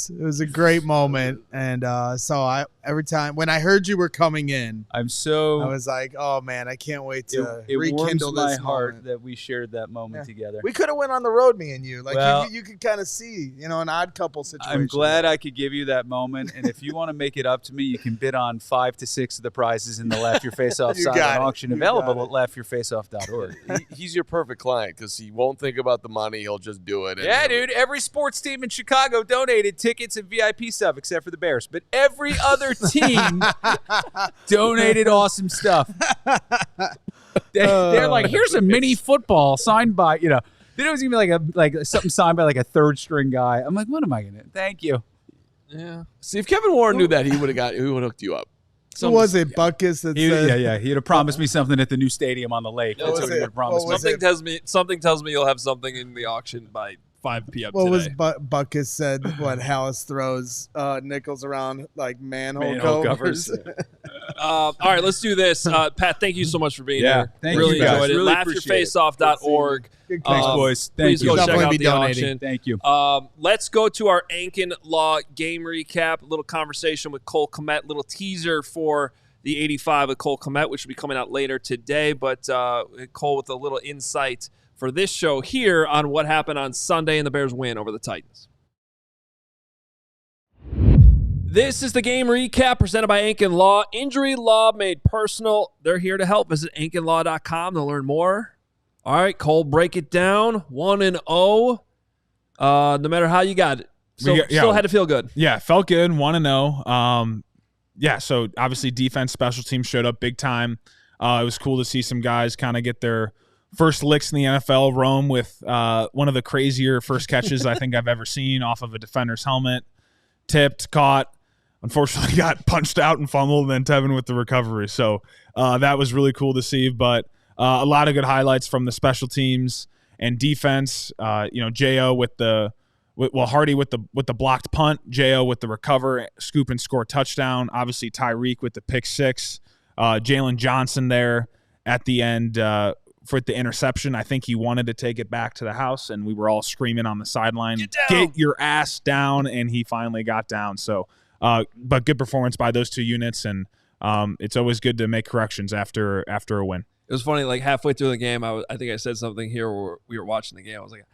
It was a great moment. And so every time when I heard you were coming in, I was like, oh man, I can't wait to rekindle warms this my heart moment. that we shared that moment together. We could have went on the road, me and you. Like well, you could kind of see, an odd couple situation. I'm glad I could give you that moment. And if you want to make it up to me, you can bid on 5 to 6 of the prizes in the Laugh Your Face Off silent auction available at laughyourfaceoff.org. He's your perfect client because he won't think about the money. He'll just do it. Yeah, dude. Every sports team in Chicago donated tickets and VIP stuff except for the Bears. But every other team donated awesome stuff. They're like, here's a mini football signed by, Then it was even like something signed by like a third string guy. I'm like, what am I gonna? Thank you. Yeah. See, if Kevin Warren knew that, he would have hooked you up. Who was it? Buckus that said, yeah. He'd have promised me something at the new stadium on the lake. That's what he would have promised me. Something tells me you'll have something in the auction by 5 p.m. What today. was Buckus said? What Hallis throws nickels around like manhole covers. All right, let's do this. Pat, thank you so much for being here. Thank really you guys. enjoyed it. Really LaughYourFaceOff.org. Thanks, boys. Thank Please you. go check out the donating. auction. Thank you. Let's go to our Ankin Law game recap. A little conversation with Cole Kmet. Little teaser for the 85 with Cole Kmet, which will be coming out later today. But Cole with a little insight for this show here on what happened on Sunday and the Bears win over the Titans. This is the game recap presented by Ankin Law. Injury law made personal. They're here to help. Visit AnkinLaw.com to learn more. All right, Cole, break it down. 1-0. No matter how you got it. Still had to feel good. Yeah, felt good. 1-0. So obviously defense, special teams showed up big time. It was cool to see some guys kind of get their first licks in the NFL. Rome with one of the crazier first catches I think I've ever seen off of a defender's helmet. Tipped, caught. Unfortunately, got punched out and fumbled, and then Tevin with the recovery. So that was really cool to see. But a lot of good highlights from the special teams and defense. Jo with the Hardy with the blocked punt, Jo with the recover, scoop and score touchdown. Obviously Tyreek with the pick 6. Jalen Johnson there at the end for the interception. I think he wanted to take it back to the house, and we were all screaming on the sideline, "Get your ass down!" And he finally got down. So. But good performance by those two units, and it's always good to make corrections after a win. It was funny, like halfway through the game, I think I said something here where we were watching the game. I was like,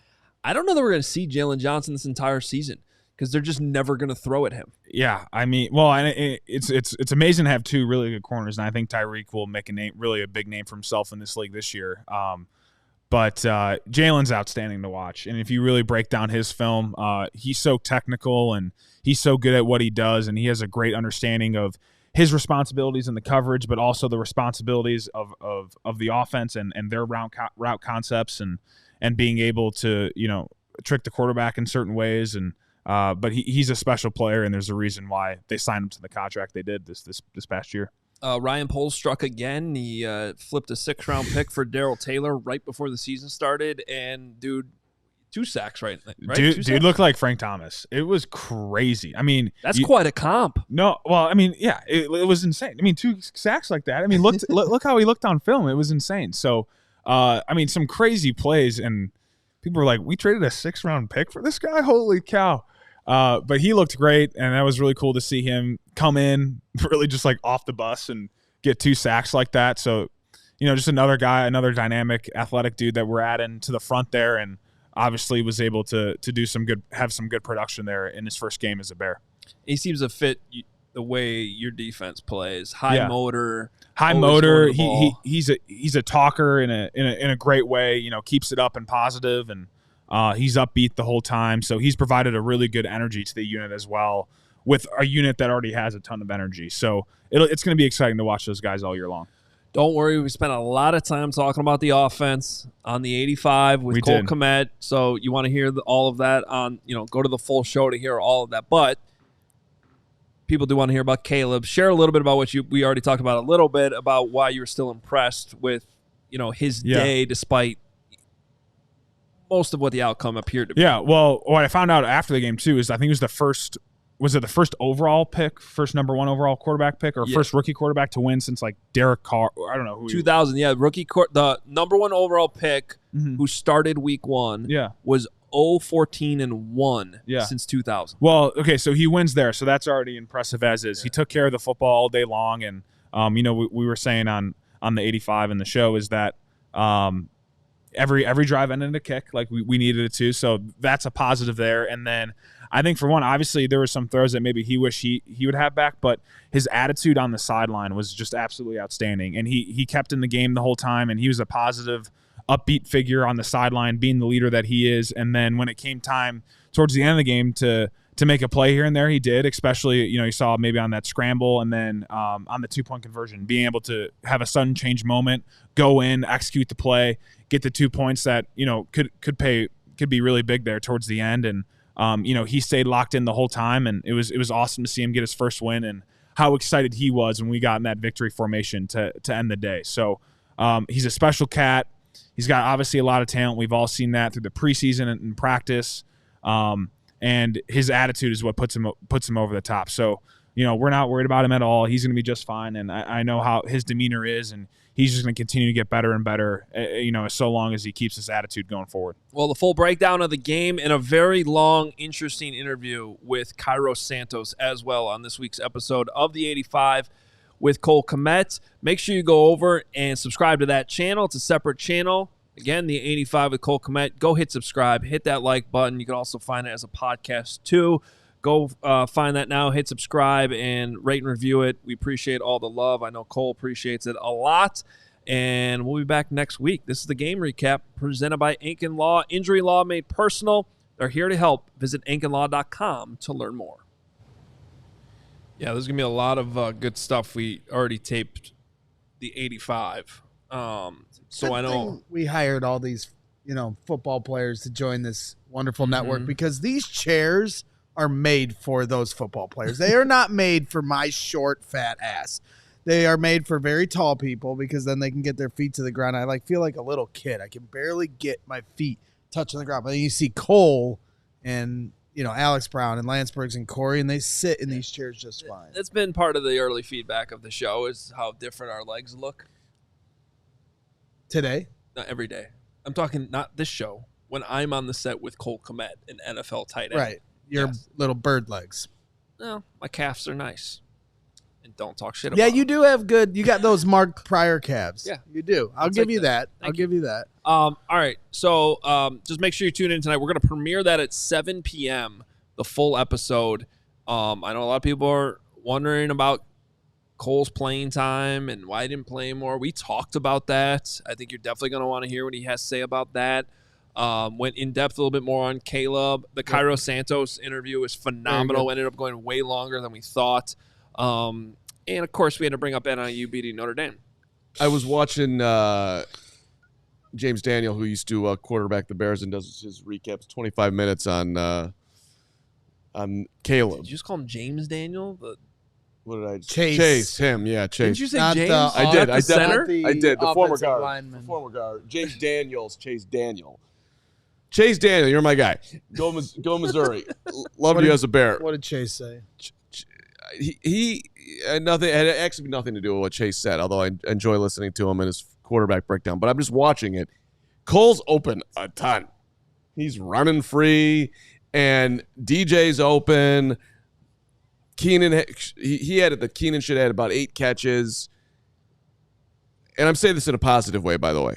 I don't know that we're going to see Jalen Johnson this entire season because they're just never going to throw at him. Yeah, I mean, well, and it's amazing to have two really good corners, and I think Tyreek will make really a big name for himself in this league this year. But Jalen's outstanding to watch, and if you really break down his film, he's so technical and he's so good at what he does, and he has a great understanding of his responsibilities in the coverage, but also the responsibilities of the offense and their route concepts and being able to trick the quarterback in certain ways. And but he's a special player, and there's a reason why they signed him to the contract they did this past year. Ryan Poles struck again. He flipped a 6th-round pick for Darrell Taylor right before the season started, and dude. 2 sacks, right? Dude looked like Frank Thomas. It was crazy. I mean, that's quite a comp. No, well, I mean, yeah, it was insane. I mean, 2 sacks like that. I mean, look how he looked on film. It was insane. So, I mean, some crazy plays, and people were like, "We traded a 6th-round pick for this guy? Holy cow!" But he looked great, and that was really cool to see him come in, really just like off the bus and get 2 sacks like that. So, just another guy, another dynamic, athletic dude that we're adding to the front there, and obviously was able to do have some good production there in his first game as a Bear. He seems to fit the way your defense plays. High motor. He's a talker in a great way. Keeps it up and positive, and he's upbeat the whole time. So he's provided a really good energy to the unit as well, with a unit that already has a ton of energy. So it's going to be exciting to watch those guys all year long. Don't worry, we spent a lot of time talking about the offense on the 85 with Cole Kmet. So you want to hear all of that on, go to the full show to hear all of that. But people do want to hear about Caleb. Share a little bit about what we already talked about a little bit about why you were still impressed with, his day despite most of what the outcome appeared to be. Yeah, well, what I found out after the game too is I think it was the first overall pick, first number 1 overall quarterback pick, or first rookie quarterback to win since like Derek Carr. I don't know who. 2000, the number 1 overall pick who started week 1. Was 0-14-1 since 2000. Well, okay, so he wins there, so that's already impressive as is. He took care of the football all day long, and we were saying on the 85 in the show is that every drive ended in a kick, like we needed it to. So that's a positive there. And then I think for one, obviously there were some throws that maybe he wished he would have back, but his attitude on the sideline was just absolutely outstanding. And he kept in the game the whole time, and he was a positive, upbeat figure on the sideline, being the leader that he is. And then when it came time towards the end of the game to make a play here and there, he did, especially, you saw maybe on that scramble and then on the 2-point conversion, being able to have a sudden change moment, go in, execute the play, get the 2 points that, could be really big there towards the end. And, he stayed locked in the whole time, and it was awesome to see him get his first win and how excited he was when we got in that victory formation to end the day. So he's a special cat. He's got obviously a lot of talent. We've all seen that through the preseason and practice. And his attitude is what puts him over the top. So, we're not worried about him at all. He's going to be just fine. And I know how his demeanor is, and he's just going to continue to get better and better, so long as he keeps his attitude going forward. Well, the full breakdown of the game and a very long, interesting interview with Cairo Santos as well on this week's episode of the 85 with Cole Kmet. Make sure you go over and subscribe to that channel. It's a separate channel. Again, the 85 with Cole Kmet. Go hit subscribe. Hit that like button. You can also find it as a podcast too. Go find that now. Hit subscribe and rate and review it. We appreciate all the love. I know Cole appreciates it a lot. And we'll be back next week. This is the game recap presented by Incan Law. Injury law made personal. They're here to help. Visit IncanLaw.com to learn more. Yeah, there's going to be a lot of good stuff. We already taped the 85. So I know we hired all these, football players to join this wonderful network, because these chairs are made for those football players. They are not made for my short, fat ass. They are made for very tall people, because then they can get their feet to the ground. I feel like a little kid. I can barely get my feet touching the ground. But then you see Cole and Alex Brown and Lance Briggs and Corey, and they sit in these chairs just fine. That's been part of the early feedback of the show, is how different our legs look. Today? Not every day. I'm talking not this show. When I'm on the set with Cole Kmet, an NFL tight end. Right. Your little bird legs. No, my calves are nice. And don't talk shit about them. Yeah, you do have good. You got those Mark Pryor calves. Yeah. You do. I'll give you that. I'll give you that. All right. So just make sure you tune in tonight. We're going to premiere that at 7 p.m., the full episode. I know a lot of people are wondering about Cole's playing time and why he didn't play more. We talked about that. I think you're definitely going to want to hear what he has to say about that. Went in depth a little bit more on Caleb. The Cairo Santos interview was phenomenal. Ended up going way longer than we thought. And of course, we had to bring up NIU beating Notre Dame. I was watching James Daniel, who used to quarterback the Bears and does his recaps, 25 minutes on Caleb. Did you just call him James Daniel? What did I? Chase. Him, yeah, Chase. Didn't you say Not James? the- I did. The center? I did. The former offensive guard. lineman. The former guard. James Daniels. Chase Daniel. Chase Daniel, you're my guy. Go Missouri. Love you as a Bear. What did Chase say? He had actually nothing to do with what Chase said, although I enjoy listening to him and his quarterback breakdown. But I'm just watching it. Cole's open a ton. He's running free, and DJ's open. Keenan, he had it that Keenan should have had about 8 catches. And I'm saying this in a positive way, by the way.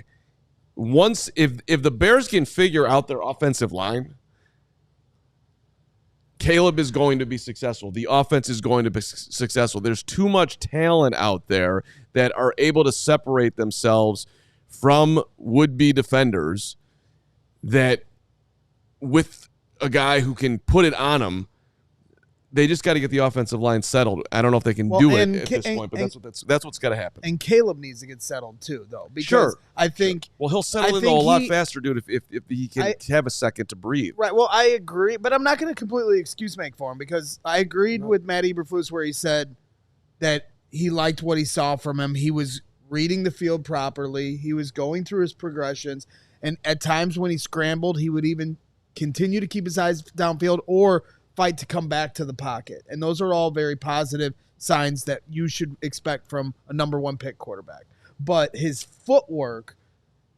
Once, if the Bears can figure out their offensive line, Caleb is going to be successful. The offense is going to be successful. There's too much talent out there that are able to separate themselves from would-be defenders, that with a guy who can put it on them, They just got to get the offensive line settled. I don't know if they can do it at this point, but that's what's got to happen. And Caleb needs to get settled too, though. Because sure. I think Well, he'll settle in a lot faster, dude, if he can have a second to breathe. Right. Well, I agree, but I'm not going to completely excuse make for him because I agreed with Matt Eberflus where he said that he liked what he saw from him. He was reading the field properly. He was going through his progressions, and at times when he scrambled, he would even continue to keep his eyes downfield or fight to come back to the pocket. And those are all very positive signs that you should expect from a number 1 pick quarterback. But his footwork,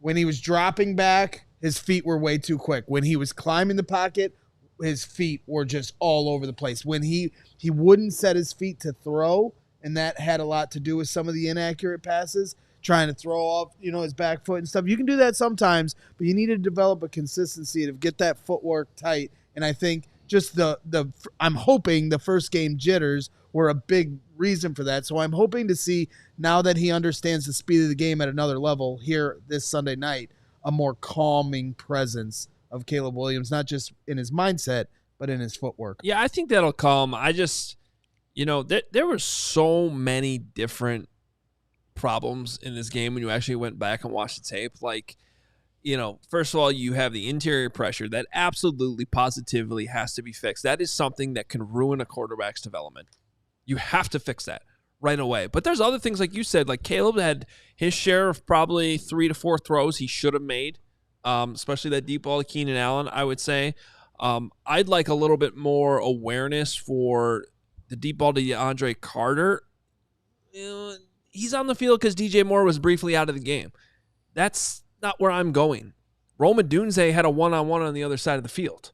when he was dropping back, his feet were way too quick. When he was climbing the pocket, his feet were just all over the place. When he wouldn't set his feet to throw, and that had a lot to do with some of the inaccurate passes, trying to throw off, his back foot and stuff. You can do that sometimes, but you need to develop a consistency to get that footwork tight. And I think just I'm hoping the first game jitters were a big reason for that. So I'm hoping to see, now that he understands the speed of the game at another level here this Sunday night, a more calming presence of Caleb Williams, not just in his mindset, but in his footwork. Yeah, I think that'll come. I just, there were so many different problems in this game when you actually went back and watched the tape. Like, first of all, you have the interior pressure that absolutely, positively has to be fixed. That is something that can ruin a quarterback's development. You have to fix that right away. But there's other things, like you said, like Caleb had his share of probably 3 to 4 throws he should have made, especially that deep ball to Keenan Allen, I would say. I'd like a little bit more awareness for the deep ball to DeAndre Carter. He's on the field because DJ Moore was briefly out of the game. That's not where I'm going. Rome Odunze had a one-on-one on the other side of the field.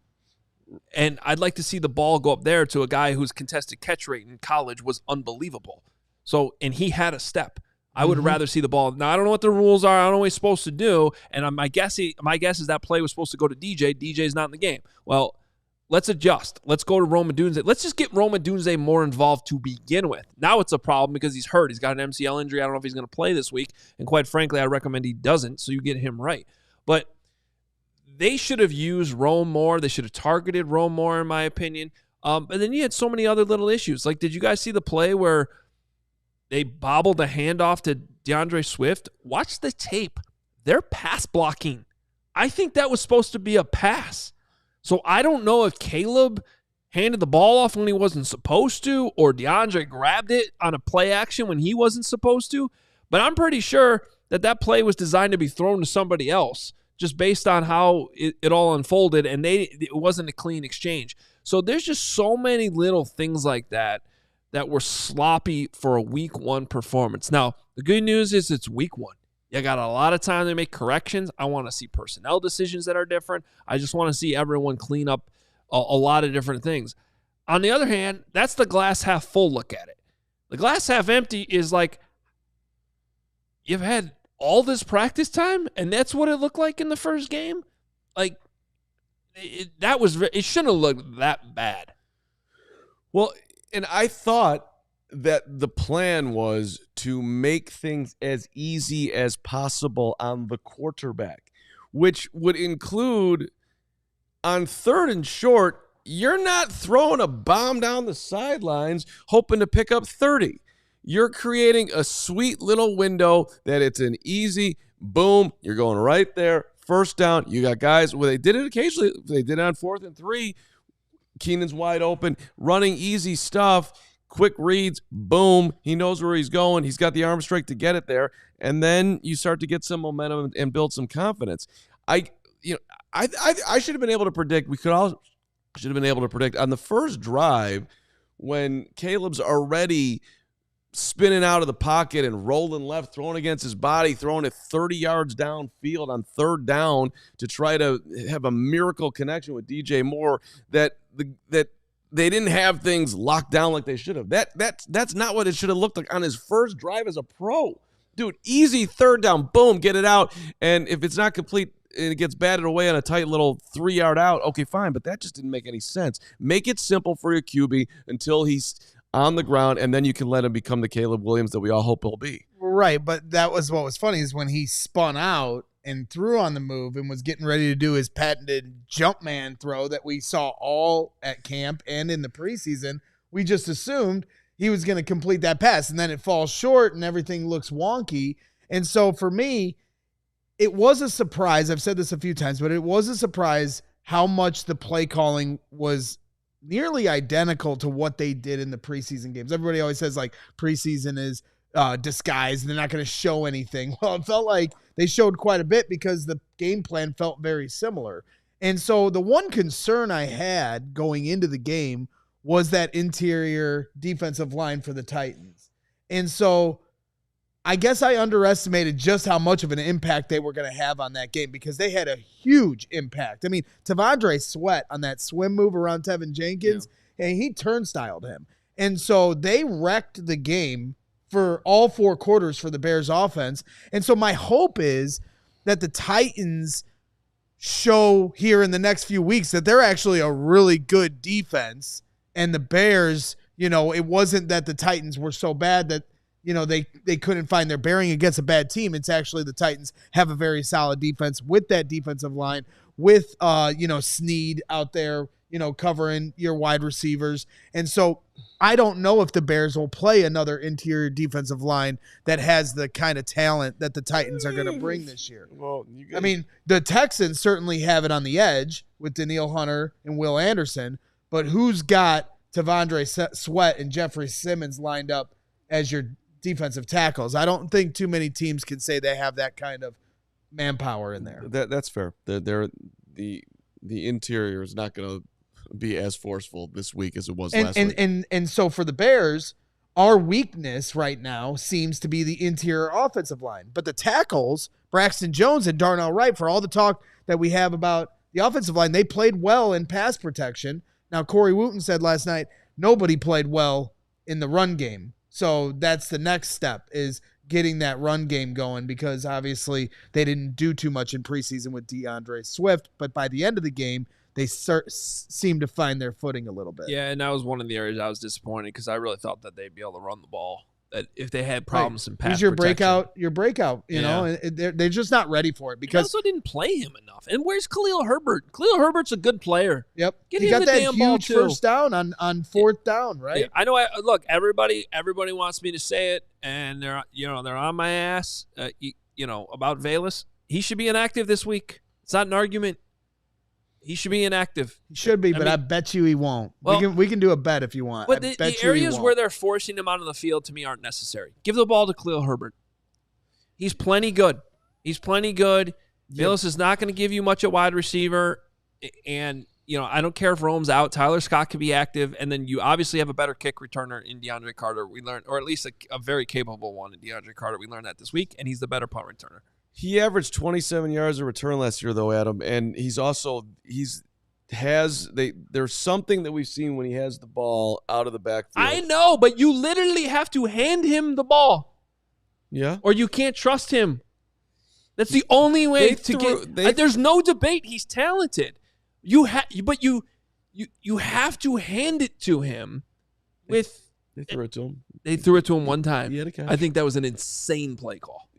And I'd like to see the ball go up there to a guy whose contested catch rate in college was unbelievable. So, and he had a step. I would rather see the ball. Now, I don't know what the rules are. I don't know what he's supposed to do. And my guess is that play was supposed to go to DJ. DJ's not in the game. Well, let's adjust. Let's go to Rome Odunze. Let's just get Rome Odunze more involved to begin with. Now it's a problem because he's hurt. He's got an MCL injury. I don't know if he's going to play this week. And quite frankly, I recommend he doesn't, so you get him right. But they should have used Rome more. They should have targeted Rome more, in my opinion. And then you had so many other little issues. Like, did you guys see the play where they bobbled a handoff to DeAndre Swift? Watch the tape. They're pass blocking. I think that was supposed to be a pass. So I don't know if Caleb handed the ball off when he wasn't supposed to, or DeAndre grabbed it on a play action when he wasn't supposed to. But I'm pretty sure that play was designed to be thrown to somebody else, just based on how it all unfolded, and it wasn't a clean exchange. So there's just so many little things like that were sloppy for a week 1 performance. Now, the good news is it's week 1. You got a lot of time to make corrections. I want to see personnel decisions that are different. I just want to see everyone clean up a lot of different things. On the other hand, that's the glass half full look at it. The glass half empty is like, you've had all this practice time, and that's what it looked like in the first game? Like, it shouldn't have looked that bad. Well, and I thought that the plan was to make things as easy as possible on the quarterback, which would include on 3rd and short, you're not throwing a bomb down the sidelines hoping to pick up 30. You're creating a sweet little window that it's an easy boom. You're going right there. First down. You got guys where they did it occasionally. They did it on 4th and 3. Keenan's wide open, running easy stuff. Quick reads, boom. He knows where he's going. He's got the arm strength to get it there. And then you start to get some momentum and build some confidence. I should have been able to predict. We should have been able to predict on the first drive when Caleb's already spinning out of the pocket and rolling left, throwing against his body, throwing it 30 yards downfield on 3rd down to try to have a miracle connection with DJ Moore, that they didn't have things locked down like they should have. That's not what it should have looked like on his first drive as a pro. Dude, easy 3rd down, boom, get it out. And if it's not complete and it gets batted away on a tight little 3-yard out, okay, fine. But that just didn't make any sense. Make it simple for your QB until he's on the ground, and then you can let him become the Caleb Williams that we all hope he'll be. Right, but that was what was funny is when he spun out and threw on the move and was getting ready to do his patented jump man throw that we saw all at camp and in the preseason, we just assumed he was going to complete that pass, and then it falls short and everything looks wonky. And so for me, it was a surprise. I've said this a few times, but it was a surprise how much the play calling was nearly identical to what they did in the preseason games. Everybody always says like preseason is disguised and they're not going to show anything. Well, it felt like they showed quite a bit because the game plan felt very similar. And so the one concern I had going into the game was that interior defensive line for the Titans. And so I guess I underestimated just how much of an impact they were going to have on that game because they had a huge impact. I mean, Tavondre Sweat on that swim move around Tevin Jenkins, and he turnstiled him. And so they wrecked the game for all 4 quarters for the Bears offense. And so my hope is that the Titans show here in the next few weeks that they're actually a really good defense. And the Bears, it wasn't that the Titans were so bad that, they couldn't find their bearing against a bad team. It's actually the Titans have a very solid defense with that defensive line, with, Snead out there, covering your wide receivers. And so I don't know if the Bears will play another interior defensive line that has the kind of talent that the Titans are going to bring this year. Well, the Texans certainly have it on the edge with Danielle Hunter and Will Anderson, but who's got Tavondre Sweat and Jeffrey Simmons lined up as your defensive tackles? I don't think too many teams can say they have that kind of manpower in there. That's fair. The interior is not going to be as forceful this week as it was last week. And so for the Bears, our weakness right now seems to be the interior offensive line. But the tackles, Braxton Jones and Darnell Wright, for all the talk that we have about the offensive line, they played well in pass protection. Now, Corey Wooten said last night, nobody played well in the run game. So that's the next step, is getting that run game going, because obviously they didn't do too much in preseason with DeAndre Swift. But by the end of the game, they seemed to find their footing a little bit. Yeah, and that was one of the areas I was disappointed because I really thought that they'd be able to run the ball. That if they had problems in pass He's your protection. breakout, you know, and they're just not ready for it because they also didn't play him enough. And where's Khalil Herbert? Khalil Herbert's a good player. Yep. Get he him got the that damn ball huge too. first down on fourth down, right? Yeah, I know. Look, everybody wants me to say it, and they're on my ass. About Velus. He should be inactive this week. It's not an argument. He should be inactive. He should be, but I bet you he won't. Well, we can do a bet if you want. But the areas where they're forcing him out of the field, to me, aren't necessary. Give the ball to Khalil Herbert. He's plenty good. Velus is not going to give you much at wide receiver. And, I don't care if Rome's out. Tyler Scott could be active. And then you obviously have a better kick returner in DeAndre Carter. We learned, or at least a very capable one in DeAndre Carter. We learned that this week, and he's the better punt returner. He averaged 27 yards of return last year, though, Adam, and there's something that we've seen when he has the ball out of the backfield. I know, but you literally have to hand him the ball. Yeah. Or you can't trust him. That's the only way there's no debate. He's talented. But you have to hand it to him with. They threw it to him. They threw it to him one time. He had a catch. I think that was an insane play call.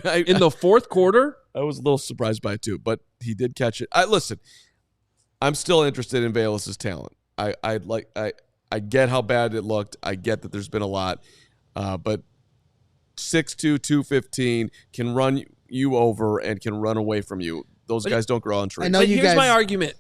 In the fourth quarter? I was a little surprised by it too, but he did catch it. Listen, I'm still interested in Velus's talent. I get how bad it looked. I get that there's been a lot. But 6'2", 215 can run you over and can run away from you. Those guys don't grow on trees. Here's my argument.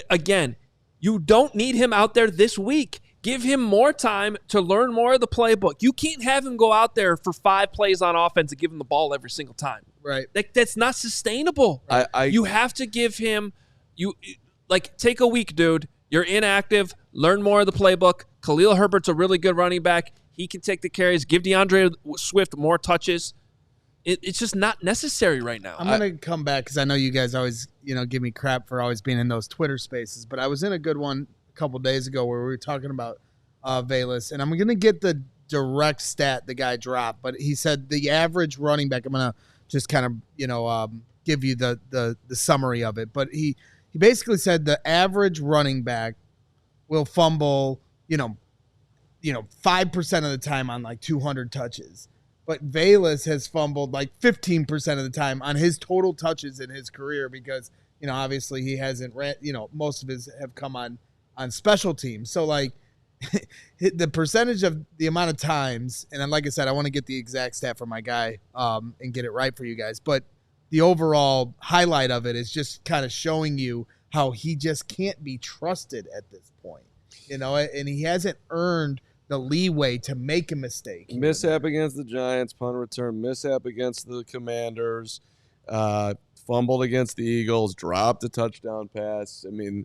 Again, you don't need him out there this week. Give him more time to learn more of the playbook. You can't have him go out there for 5 plays on offense and give him the ball every single time. Right. That's not sustainable. You have to give him take a week, dude. You're inactive. Learn more of the playbook. Khalil Herbert's a really good running back. He can take the carries. Give DeAndre Swift more touches. It's just not necessary right now. I'm going to come back because I know you guys always, give me crap for always being in those Twitter spaces, but I was in a good one couple days ago where we were talking about Velus, and I'm going to get the direct stat the guy dropped, but he said the average running back, I'm going to just kind of, give you the summary of it, but he basically said the average running back will fumble, 5% of the time on like 200 touches. but Velus has fumbled like 15% of the time on his total touches in his career because, obviously he hasn't ran, most of his have come on special teams. So like the percentage of the amount of times, and then, like I said, I want to get the exact stat from my guy and get it right for you guys. But the overall highlight of it is just kind of showing you how he just can't be trusted at this point, and he hasn't earned the leeway to make a mistake. Mishap against the Giants, punt return, mishap against the Commanders, fumbled against the Eagles, dropped a touchdown pass. I mean,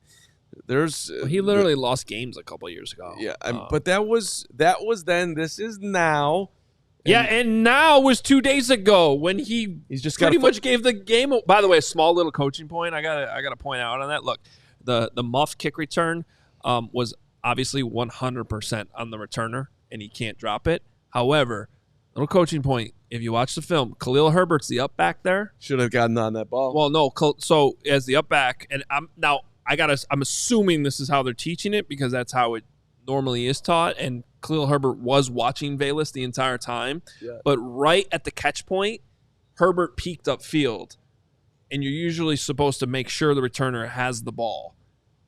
he literally lost games a couple years ago. Yeah, but that was then. This is now. And now was 2 days ago when he's just pretty much gave the game. By the way, a small little coaching point I gotta point out on that. Look, the muff kick return was obviously 100% on the returner, and he can't drop it. However, little coaching point: if you watch the film, Khalil Herbert's the up back there. Should have gotten on that ball. Well, no. So as the up back, and I'm assuming this is how they're teaching it because that's how it normally is taught. And Khalil Herbert was watching Velus the entire time. Yeah. But right at the catch point, Herbert peeked upfield. And you're usually supposed to make sure the returner has the ball.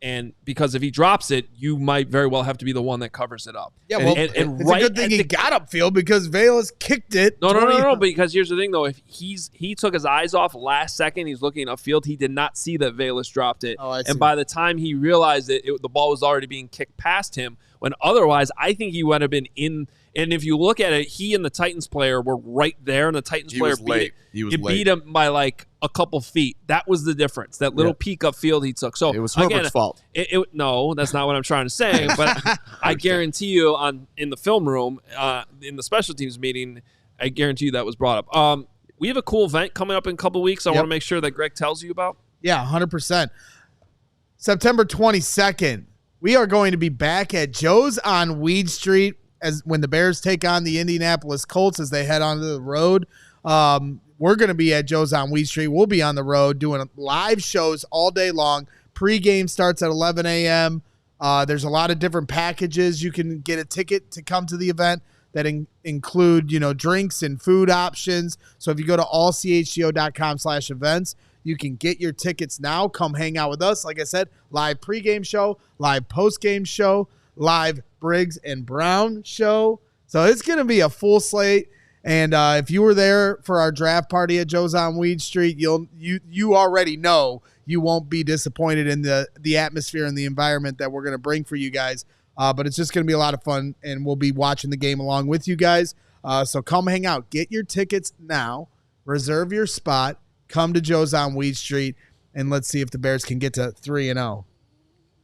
And because if he drops it, you might very well have to be the one that covers it up. Yeah, well, it's right a good thing he got upfield because Velus kicked it. No. Because here's the thing, though. If he took his eyes off last second, he's looking upfield. He did not see that Velus dropped it. Oh, I see. And by the time he realized it, the ball was already being kicked past him. When otherwise, I think he would have been in. And if you look at it, he and the Titans player were right there, and the Titans player beat him by like a couple feet. That was the difference. That little peek upfield he took. So it was Herbert's fault. No, that's not what I'm trying to say. But I guarantee you, in the film room, in the special teams meeting, I guarantee you that was brought up. We have a cool event coming up in a couple weeks. I want to make sure that Greg tells you about. Yeah, 100%. September 22nd, we are going to be back at Joe's on Weed Street when the Bears take on the Indianapolis Colts as they head onto the road. We're going to be at Joe's on Weed Street. We'll be on the road doing live shows all day long. Pre-game starts at 11 a.m. There's a lot of different packages. You can get a ticket to come to the event that include, drinks and food options. So if you go to allchgo.com/events, you can get your tickets now. Come hang out with us. Like I said, live pre-game show, live post-game show, live Briggs and Brown show. So it's going to be a full slate. And if you were there for our draft party at Joe's on Weed Street, you already know you won't be disappointed in the atmosphere and the environment that we're going to bring for you guys. But it's just going to be a lot of fun, and we'll be watching the game along with you guys. So come hang out. Get your tickets now. Reserve your spot. Come to Joe's on Weed Street, and let's see if the Bears can get to 3-0.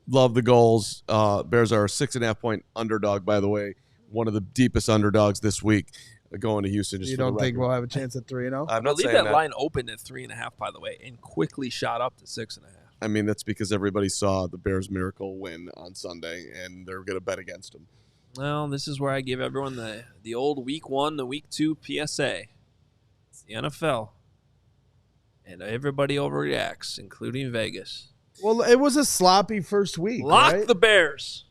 Love the goals. Bears are a 6.5-point underdog, by the way. One of the deepest underdogs this week going to Houston. You don't think we'll have a chance at 3-0? I'm not saying saying that line opened at 3.5, by the way, and quickly shot up to 6.5. I mean, that's because everybody saw the Bears miracle win on Sunday, and they're going to bet against them. Well, this is where I give everyone the old week 1 to week 2 PSA. It's the NFL. And everybody overreacts, including Vegas. Well, it was a sloppy first week. Lock the Bears.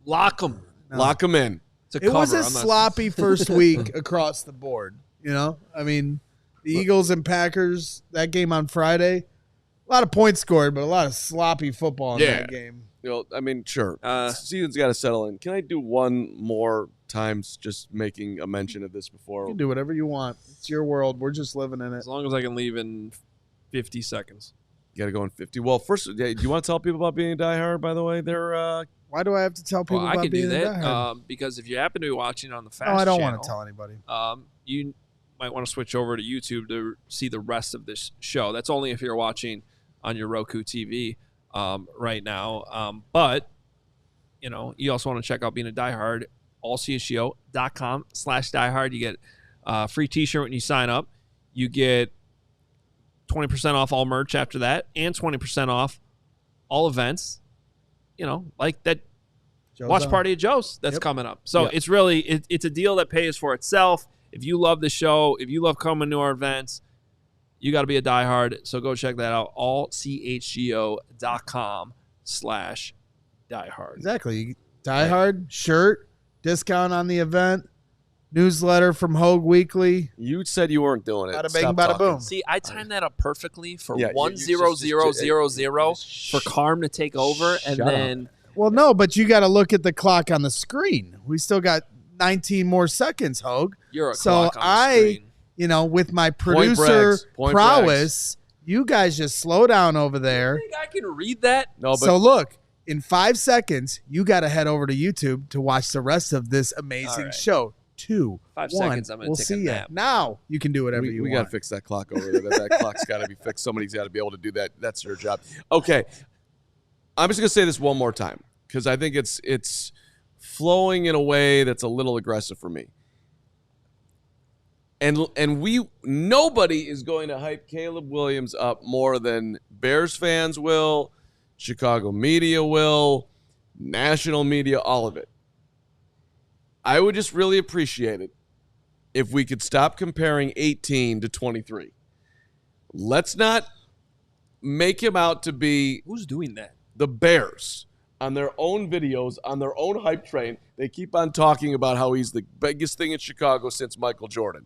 Lock them. No. Lock them in. It was a sloppy first week across the board. I mean, the Eagles and Packers, that game on Friday, a lot of points scored, but a lot of sloppy football in that game. I mean, sure. Season's got to settle in. Can I do one more times just making a mention of this before? You can do whatever you want. It's your world. We're just living in it. As long as I can leave in 50 seconds. You got to go in 50. Well, first, do you want to tell people about being a diehard, by the way? Why do I have to tell people about being a diehard? Because if you happen to be watching on the Fast I don't channel, want to tell anybody. You might want to switch over to YouTube to see the rest of this show. That's only if you're watching on your Roku TV right now. But, you also want to check out being a diehard, allchgo.com/diehard. You get a free t-shirt when you sign up. You get 20% off all merch after that, and 20% off all events, like that watch party at Joe's that's coming up. So it's really, it's a deal that pays for itself. If you love the show, if you love coming to our events, you got to be a diehard. So go check that out, allchgo.com/diehard. Exactly. Diehard, shirt, discount on the event. newsletter from Hoge Weekly. You said you weren't doing it. Bada bing, Stop bada talking. boom. See, I timed that up perfectly for Yeah, 1-0-0-0-0 for Carm to take over, and Shut then Well, no, but you got to look at the clock on the screen. We still got 19 more seconds, Hoge. you're a So clock on the screen. with my producer Point prowess, you guys just slow down over there. I think I can read that. No, but So look, in 5 seconds, you got to head over to YouTube to watch the rest of this amazing All right. show. 2, 5 1. seconds, I'm gonna we'll take see a ya. nap. Now you can do whatever you we want. got to fix that clock over there. That clock's got to be fixed. Somebody's got to be able to do that. That's your job. Okay. I'm just going to say this one more time because I think it's flowing in a way that's a little aggressive for me. And nobody is going to hype Caleb Williams up more than Bears fans will, Chicago media will, national media, all of it. I would just really appreciate it if we could stop comparing 18 to 23. Let's not make him out to be Who's doing that? the Bears on their own videos, on their own hype train. They keep on talking about how he's the biggest thing in Chicago since Michael Jordan.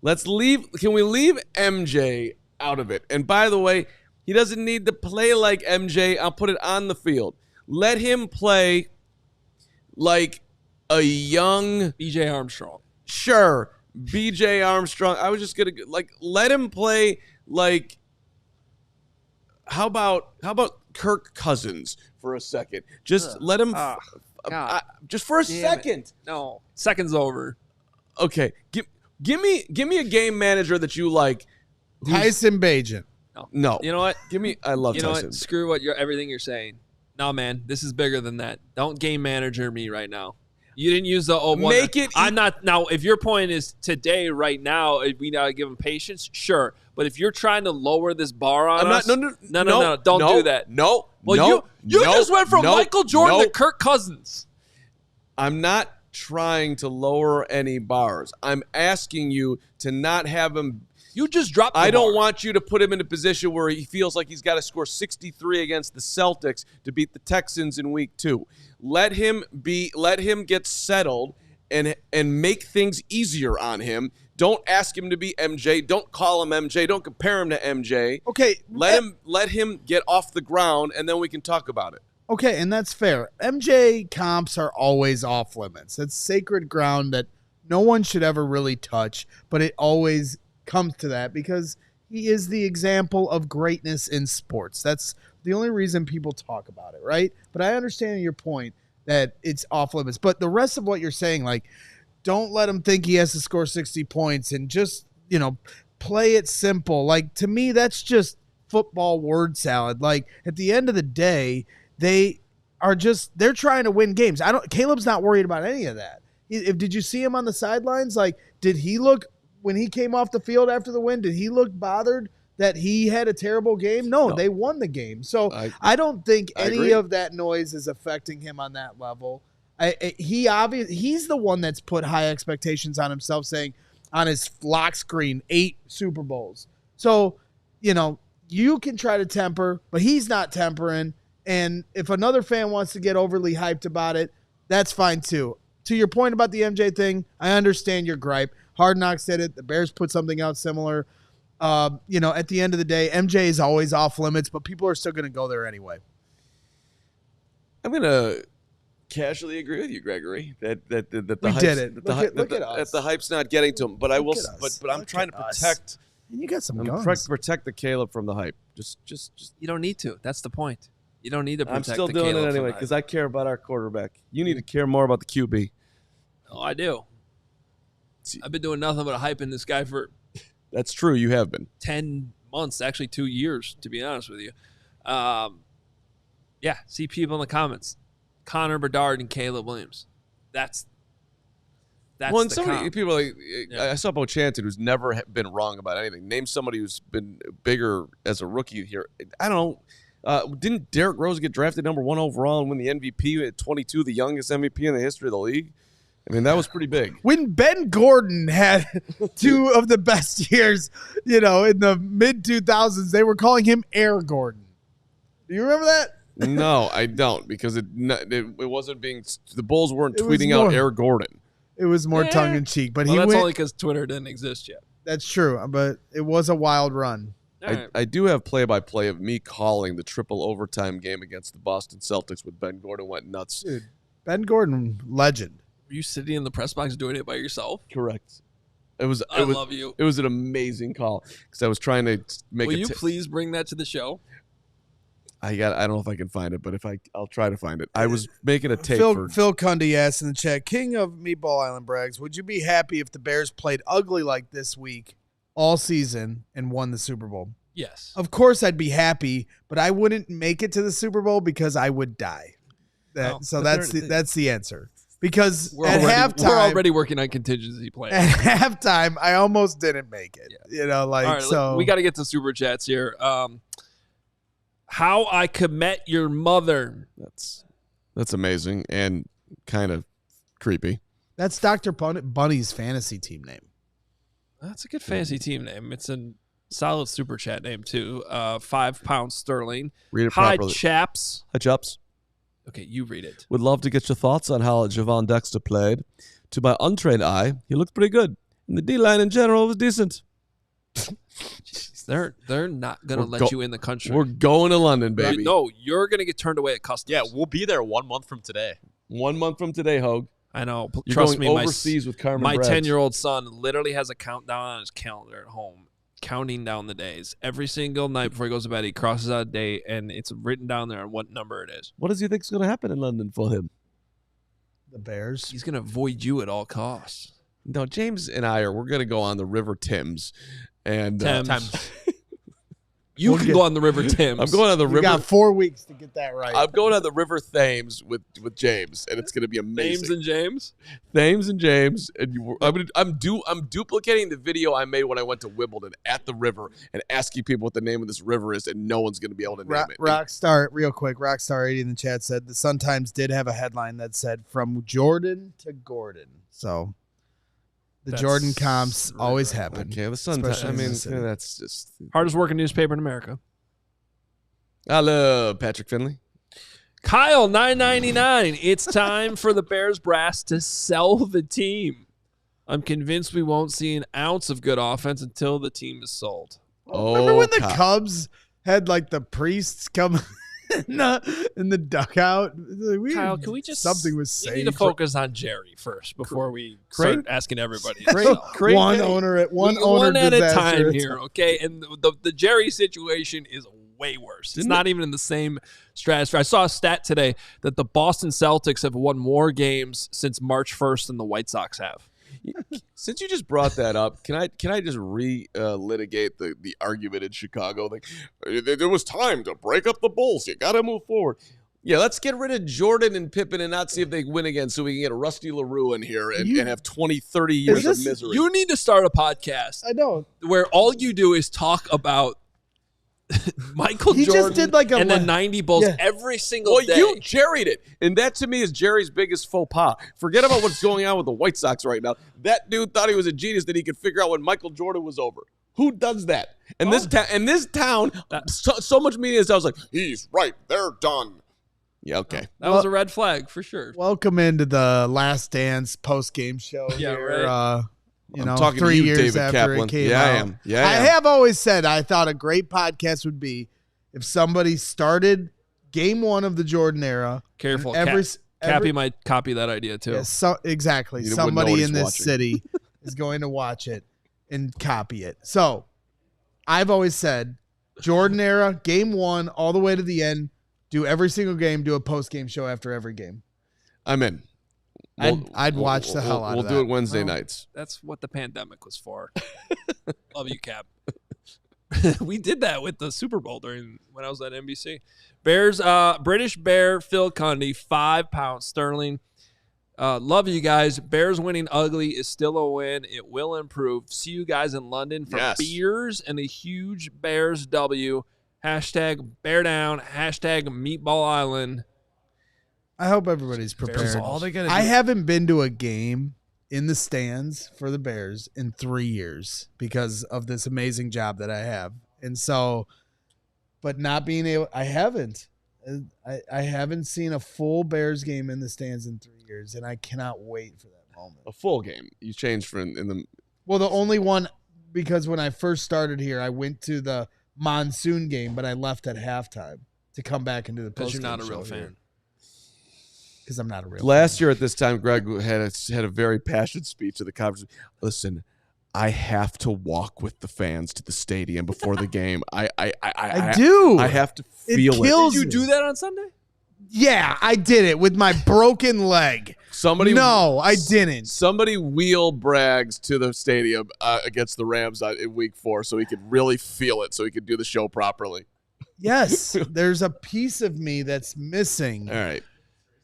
Can we leave MJ out of it? And by the way, he doesn't need to play like MJ. I'll put it on the field. Let him play like a young, BJ Armstrong. sure, BJ Armstrong. I was just going to, let him play like, how about Kirk Cousins for a second? Just let him, God. just for a Damn it. second. No, second's over. Okay, give me a game manager that you like. Tyson Bagent. No, You know what? I love You know Tyson. what? Screw everything you're saying. No, man, this is bigger than that. Don't game manager me right now. You didn't use the old one. Make it. I'm not now. If your point is today, right now, we gotta give him patience. Sure, but if you're trying to lower this bar on I'm us, not. No. Don't do that. No. Well, no, you no, just went from no, Michael Jordan no. to Kirk Cousins. I'm not trying to lower any bars. I'm asking you to not have him. You just dropped. I don't want you to put him in a position where he feels like he's got to score 63 against the Celtics to beat the Texans in week 2. Let him get settled and make things easier on him. Don't ask him to be MJ. Don't call him MJ. Don't compare him to MJ. Okay. Let him get off the ground, and then we can talk about it. Okay, and that's fair. MJ comps are always off limits. It's sacred ground that no one should ever really touch, but it always comes to that because he is the example of greatness in sports. That's the only reason people talk about it, right? But I understand your point that it's off limits. But the rest of what you're saying, like, don't let him think he has to score 60 points and just, play it simple. Like, to me, that's just football word salad. Like, at the end of the day, they're trying to win games. Caleb's not worried about any of that. Did you see him on the sidelines? Like, did he look, when he came off the field after the win, did he look bothered that he had a terrible game? No. They won the game. So I don't think any of that noise is affecting him on that level. He's the one that's put high expectations on himself, saying on his lock screen 8 Super Bowls. So, you can try to temper, but he's not tempering. And if another fan wants to get overly hyped about it, that's fine too. To your point about the MJ thing, I understand your gripe. Hard Knocks did it. The Bears put something out similar. At the end of the day, MJ is always off limits, but people are still going to go there anyway. I'm going to casually agree with you, Gregory, that the We hype's, did it. That the, Look at us. that the hype's not getting to him. But I will. Look at us. But I'm Look trying to at us. protect. And you got some I'm guns. trying to protect the Caleb from the hype. Just. You don't need to. That's the point. You don't need to I'm protect still the doing Caleb it from anyway that. because I care about our quarterback. You need to care more about the QB. Oh, I do. I've been doing nothing but hyping this guy for That's true. You have been. 10 months, actually 2 years, to be honest with you. See people in the comments. Connor Bedard and Caleb Williams. That's Well, and the so many comp. people like Yeah. I saw Bo Chanton, who's never been wrong about anything. Name somebody who's been bigger as a rookie here. I don't know. Didn't Derrick Rose get drafted number 1 overall and win the MVP at 22, the youngest MVP in the history of the league? I mean, that was pretty big. When Ben Gordon had 2 of the best years, in the mid-2000s, they were calling him Air Gordon. Do you remember that? No, I don't, because it wasn't being – the Bulls weren't It was tweeting out more- Air Gordon. It was more tongue in cheek, but Well, he that's went. only because Twitter didn't exist yet. That's true, but it was a wild run. All right. I do have play-by-play of me calling the triple overtime game against the Boston Celtics when Ben Gordon went nuts. Dude, Ben Gordon, legend. Were you sitting in the press box doing it by yourself? Correct. I love you. It was an amazing call because I was trying to make Will it. you please bring that to the show? I don't know if I can find it, but I'll try to find it. I was making a tape Phil for Cundy asked in the chat, King of Meatball Island Brags, would you be happy if the Bears played ugly like this week all season and won the Super Bowl? Yes. Of course I'd be happy, but I wouldn't make it to the Super Bowl because I would die. That's the answer. Because halftime, we're already working on contingency plans. At halftime, I almost didn't make it. Yeah. You know, like, all right, so. we got to get to Super Chats here. How I Kmet your mother. That's amazing and kind of creepy. That's Dr. Bunny's fantasy team name. That's a good fantasy team name. It's a solid Super Chat name, too. 5 pounds sterling. Read it Hi, properly. chaps. Hi, chaps. Okay, you read it. Would love to get your thoughts on how Javon Dexter played. To my untrained eye, he looked pretty good. And the D-line in general was decent. Jeez, they're not going to let you in the country. We're going to London, baby. No, you're going to get turned away at customs. Yeah, we'll be there 1 month from today. 1 month from today, Hoge. I know. You're Trust going me, overseas with Carman my Brads. 10-year-old son literally has a countdown on his calendar at home, counting down the days. Every single night before he goes to bed, he crosses out a date, and it's written down there on what number it is. What does he think is going to happen in London for him? The Bears. He's going to avoid you at all costs. No, James and we're going to go on the River Thames. And Thames. You can go on the River Thames. I'm going on the We river. got 4 weeks to get that right. I'm going on the River Thames with James, and it's going to be amazing. James and James? Thames and James, and I'm duplicating the video I made when I went to Wimbledon at the river and asking people what the name of this river is, and no one's going to be able to name it. Rockstar, real quick, Rockstar80 in the chat said the Sun Times did have a headline that said from Jordan to Gordon. So the Jordan comps always happen. Okay, the Sun. Especially I in mean, the city. that's just. Hardest working newspaper in America. I love Patrick Finley. Kyle, $9.99. It's time for the Bears brass to sell the team. I'm convinced we won't see an ounce of good offense until the team is sold. Remember when the Cubs had like the priests come in the dugout? Kyle, can we just something was we saying need to focus on Jerry first before we Crane- start asking everybody. one owner at one at a disaster time at here, okay? And the Jerry situation is way worse. It's not even in the same stratosphere. I saw a stat today that the Boston Celtics have won more games since March 1st than the White Sox have. Since you just brought that up, can I just litigate the argument in Chicago? Like, there was time to break up the Bulls. You got to move forward. Yeah, let's get rid of Jordan and Pippen and not see if they win again so we can get a Rusty LaRue in here and have 20, 30 years of misery. You need to start a podcast I know. where all you do is talk about Michael He Jordan just did like a and the le- 90 Bulls Yeah. every single Well, day. you jerried it. And that, to me, is Jerry's biggest faux pas. Forget about what's going on with the White Sox right now. That dude thought he was a genius that he could figure out when Michael Jordan was over. Who does that? And this town, so much media is I was like, he's right. They're done. Yeah, okay. That was a red flag for sure. Welcome into the Last Dance post-game show. Yeah, here, right. I'm talking to 3 you, years David after Kaplan. it came Yeah, I out. am. Yeah, I I am. have always said I thought a great podcast would be if somebody started game one of the Jordan era. Careful. and Cappy might copy that idea too. Yeah, exactly. You wouldn't know Somebody what in he's this watching. city is going to watch it and copy it. So I've always said Jordan era, game one, all the way to the end. Do every single game. Do a post-game show after every game. I'm in. I'd watch the hell out of We'll that. do it Wednesday Well, nights. That's what the pandemic was for. Love you, Cap. We did that with the Super Bowl when I was at NBC. Bears, British Bear Phil Cundy, 5 pounds sterling. Love you guys. Bears winning ugly is still a win. It will improve. See you guys in London for Yes. beers and a huge Bears W. Hashtag Bear Down. Hashtag Meatball Island. I hope everybody's Bears prepared. all they gotta I do- haven't been to a game in the stands for the Bears in 3 years because of this amazing job that I have. And so, but not being able, I haven't seen a full Bears game in the stands in 3 years, and I cannot wait for that. moment. A full game. You changed for in the. Well, the only one, because when I first started here, I went to the monsoon game, but I left at halftime to come back into the Because post. you're not a real fan. Because I'm not a real Last fan. year at this time, Greg had a very passionate speech to the conference. Listen, I have to walk with the fans to the stadium before the game. I do. I have to feel it. kills Did you me. do that on Sunday? Yeah, I did it with my broken leg. No, I didn't. Somebody wheel Braggs to the stadium against the Rams in Week 4 so he could really feel it, so he could do the show properly. Yes, there's a piece of me that's missing. All right.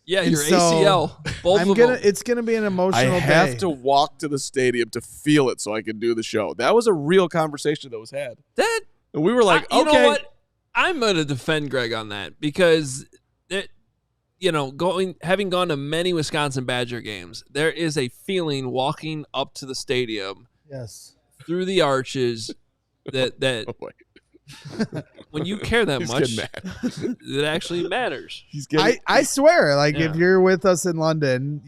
Yeah, And your so, ACL. Both of them. It's gonna be an I emotional have day. to walk to the stadium to feel it so I can do the show. That was a real conversation that was had. That And we were like, you okay. know what? I'm going to defend Greg on that because, having gone to many Wisconsin Badger games, there is a feeling walking up to the stadium Yes. through the arches that Oh, boy. when you care that He's much, getting mad. it actually matters. He's getting I swear, like Yeah. if you're with us in London,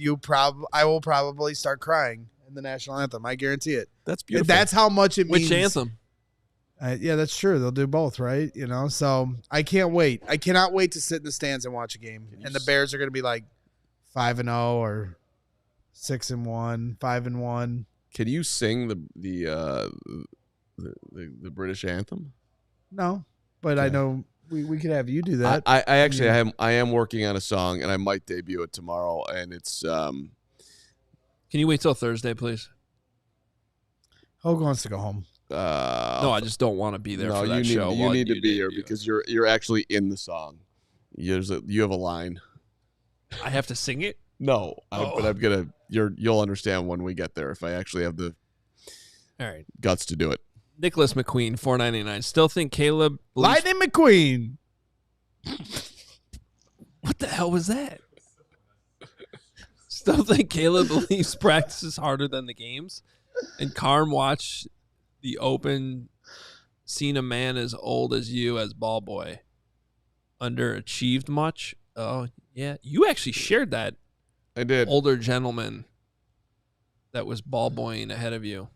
I will probably start crying in the national anthem. I guarantee it. That's beautiful. That's how much it means. Which anthem? Yeah, that's true. They'll do both, right? So I can't wait. I cannot wait to sit in the stands and watch a game. And the Bears are going to be like 5-0 or 6-1, 5-1. Can you sing the British anthem? No, but I know we could have you do that. I actually I am working on a song and I might debut it tomorrow, and it's Can you wait till Thursday, please? Hoge wants to go home. No, I just don't want to be there for that you show. need, you need to be here because you're actually in the song. You have a line. I have to sing it? No, but I'm gonna. You'll understand when we get there if I actually have the All right. guts to do it. Nicholas McQueen, $4.99. Still think Caleb believes- Lightning McQueen. What the hell was that? Still think Caleb believes practice is harder than the games? And Carm watched the Open, seen a man as old as you as ball boy. Underachieved much? Oh, yeah. You actually shared that. I did. Older gentleman that was ball boying ahead of you.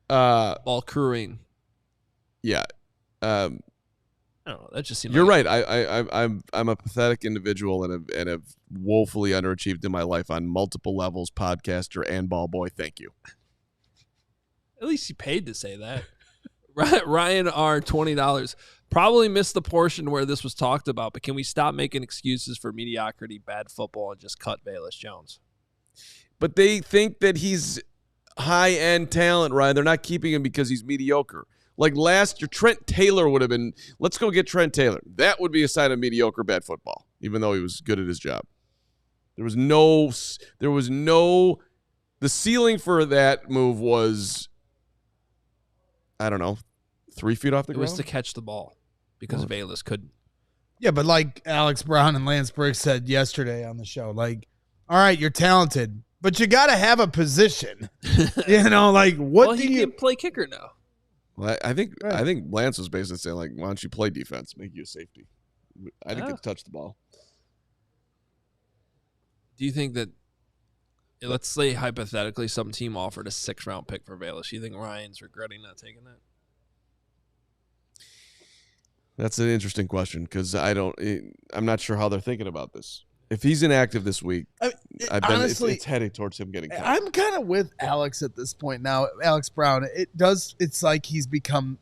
Ball crewing. Yeah. I don't know. That just seemed You're like right. I'm a pathetic individual and have woefully underachieved in my life on multiple levels, podcaster and ball boy. Thank you. At least you paid to say that. Ryan R., $20. Probably missed the portion where this was talked about, but can we stop making excuses for mediocrity, bad football, and just cut Velus Jones? But they think that he's high-end talent, Ryan. They're not keeping him because he's mediocre. Like last year, Trent Taylor would have been, let's go get Trent Taylor. That would be a sign of mediocre bad football, even though he was good at his job. The ceiling for that move was, I don't know, 3 feet off the It ground? was to catch the ball because Velus couldn't. Yeah, but like Alex Brown and Lance Briggs said yesterday on the show, like, all right, you're talented, but you got to have a position. Like what Well, do he you can play kicker now. Well, I think Lance was basically saying, like, why don't you play defense, make you a safety? I didn't get to touch the ball. Do you think that, let's say hypothetically some team offered a 6th-round pick for Velus, do you think Ryan's regretting not taking that? That's an interesting question because I'm not sure how they're thinking about this. If he's inactive this week, honestly, it's heading towards him getting cut. I'm kind of with Alex at this point now. Alex Brown. It's like becoming.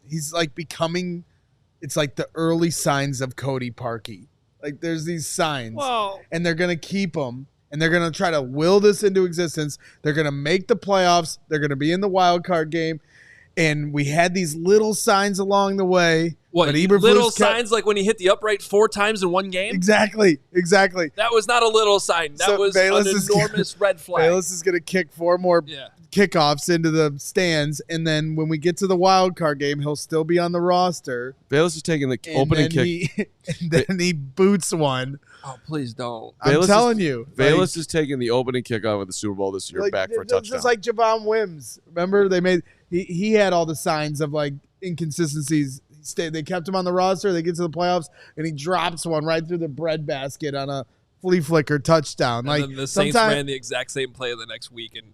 It's like the early signs of Cody Parkey. Like there's these signs, and they're gonna keep them, and they're gonna try to will this into existence. They're gonna make the playoffs. They're gonna be in the wild card game, and we had these little signs along the way. What, but Eberflus little signs like when he hit the upright 4 times in one game? Exactly. That was not a little sign. That was Velus an enormous red flag. Velus is going to kick 4 more kickoffs into the stands, and then when we get to the wild card game, he'll still be on the roster. Velus is taking the opening kick. And then he boots one. Oh, please don't. I'm telling you. Velus is taking the opening kickoff of the Super Bowl this year back for a touchdown. Just like Javon Wims. Remember, he had all the signs of like inconsistencies. They kept him on the roster. They get to the playoffs, and he drops one right through the breadbasket on a flea flicker touchdown. And Like then the Saints sometime- ran the exact same play the next week and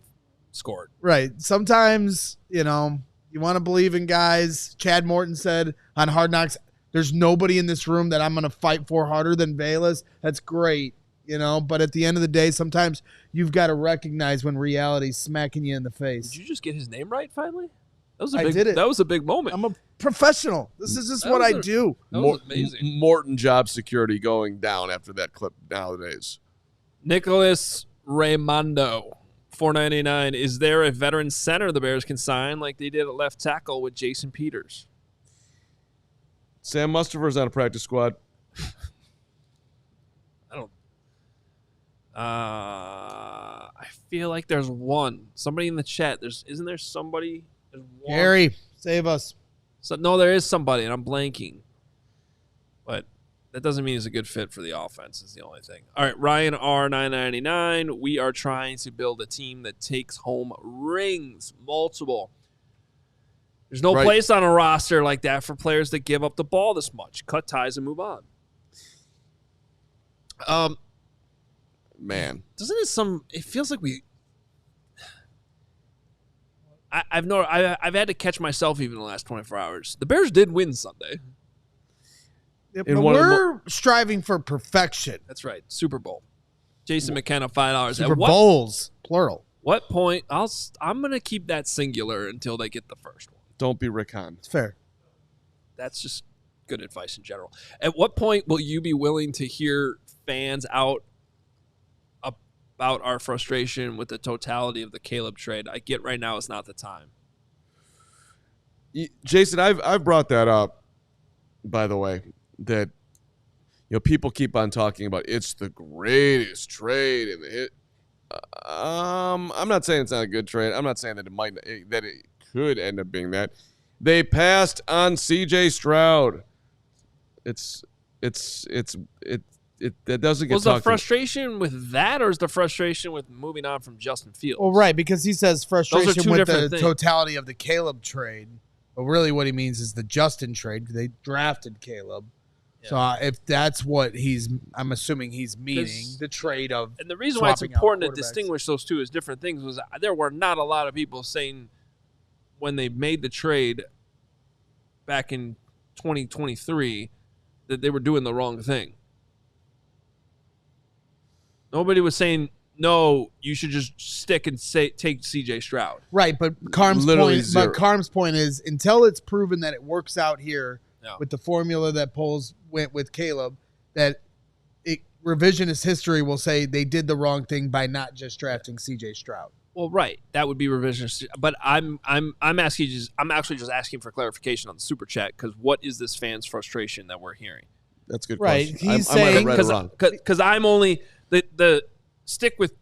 scored. Right. Sometimes, you want to believe in guys. Chad Morton said on Hard Knocks, there's nobody in this room that I'm going to fight for harder than Velus. That's great, but at the end of the day, sometimes you've got to recognize when reality's smacking you in the face. Did you just get his name right finally? I did it. That was a big moment. I'm a professional. This is just That what was I a- do. That was amazing. Morton job security going down after that clip nowadays. Nicholas Raimondo, $4.99. Is there a veteran center the Bears can sign like they did at left tackle with Jason Peters? Sam Mustafer's on a practice squad. I feel like there's one. Somebody in the chat. Isn't there somebody? There's one. Gary, save us. So, no, there is somebody, and I'm blanking. But that doesn't mean he's a good fit for the offense is the only thing. All right, Ryan R. 999. We are trying to build a team that takes home rings, multiple. There's no place on a roster like that for players that give up the ball this much. Cut ties and move on. Man, doesn't it it feels like we. I've had to catch myself even in the last 24 hours. The Bears did win Sunday. Yeah, In but one of the we're striving for perfection. That's right. Super Bowl. Jason McKenna, $5. Super At Bowls, plural. what point? I'm gonna keep that singular until they get the first one. don't be Rick Hahn. It's fair. That's just good advice in general. At what point will you be willing to hear fans out about our frustration with the totality of the Caleb trade? I get right now is not the time. Jason, I've brought that up, by the way, that people keep on talking about it's the greatest trade in the hit. I'm not saying it's not a good trade. I'm not saying that it could end up being that. They passed on CJ Stroud. That doesn't get Was the talked about. frustration with that, or is the frustration with moving on from Justin Fields? Well, right, because he says frustration two with the different things. totality of the Caleb trade. But really what he means is the Justin trade because they drafted Caleb. Yeah. So if that's what I'm assuming he's meaning, the trade of And the reason why it's swapping out important to quarterbacks. distinguish those two as different things was there were not a lot of people saying when they made the trade back in 2023 that they were doing the wrong thing. Nobody was saying, no, you should just stick and take CJ Stroud. Right, but Carm's Literally point. zero. But Carm's point is until it's proven that it works out here Yeah. with the formula that Poles went with Caleb, that revisionist history will say they did the wrong thing by not just drafting CJ Stroud. Well, right, that would be revisionist. But I'm asking I'm actually just asking for clarification on the super chat because what is this fan's frustration that we're hearing? That's a good Right, question. he's I might have saying- read it wrong. Because I'm only the stick with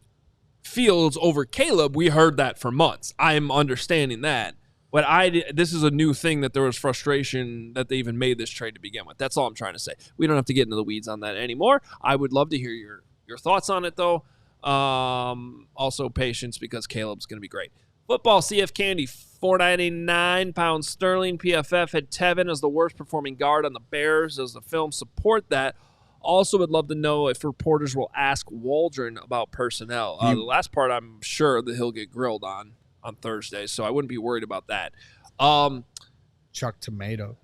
Fields over Caleb. We heard that for months. I'm understanding that, but this is a new thing that there was frustration that they even made this trade to begin with. That's all I'm trying to say. We don't have to get into the weeds on that anymore. I would love to hear your thoughts on it though. Also patience because Caleb's going to be great. Football CF Candy, $4.99 pounds sterling. PFF had Tevin as the worst performing guard on the Bears. Does the film support that? Also would love to know if reporters will ask Waldron about personnel. The last part I'm sure that he'll get grilled on Thursday, so I wouldn't be worried about that. Chuck Tomato.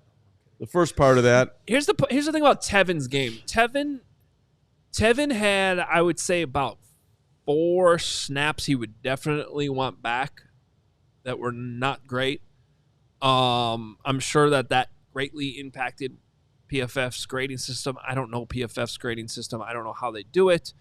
The first part of that, Here's the thing about Tevin's game. Tevin had, I would say, about 4 snaps he would definitely want back that were not great. I'm sure that greatly impacted PFF's grading system. I don't know PFF's grading system. I don't know how they do it.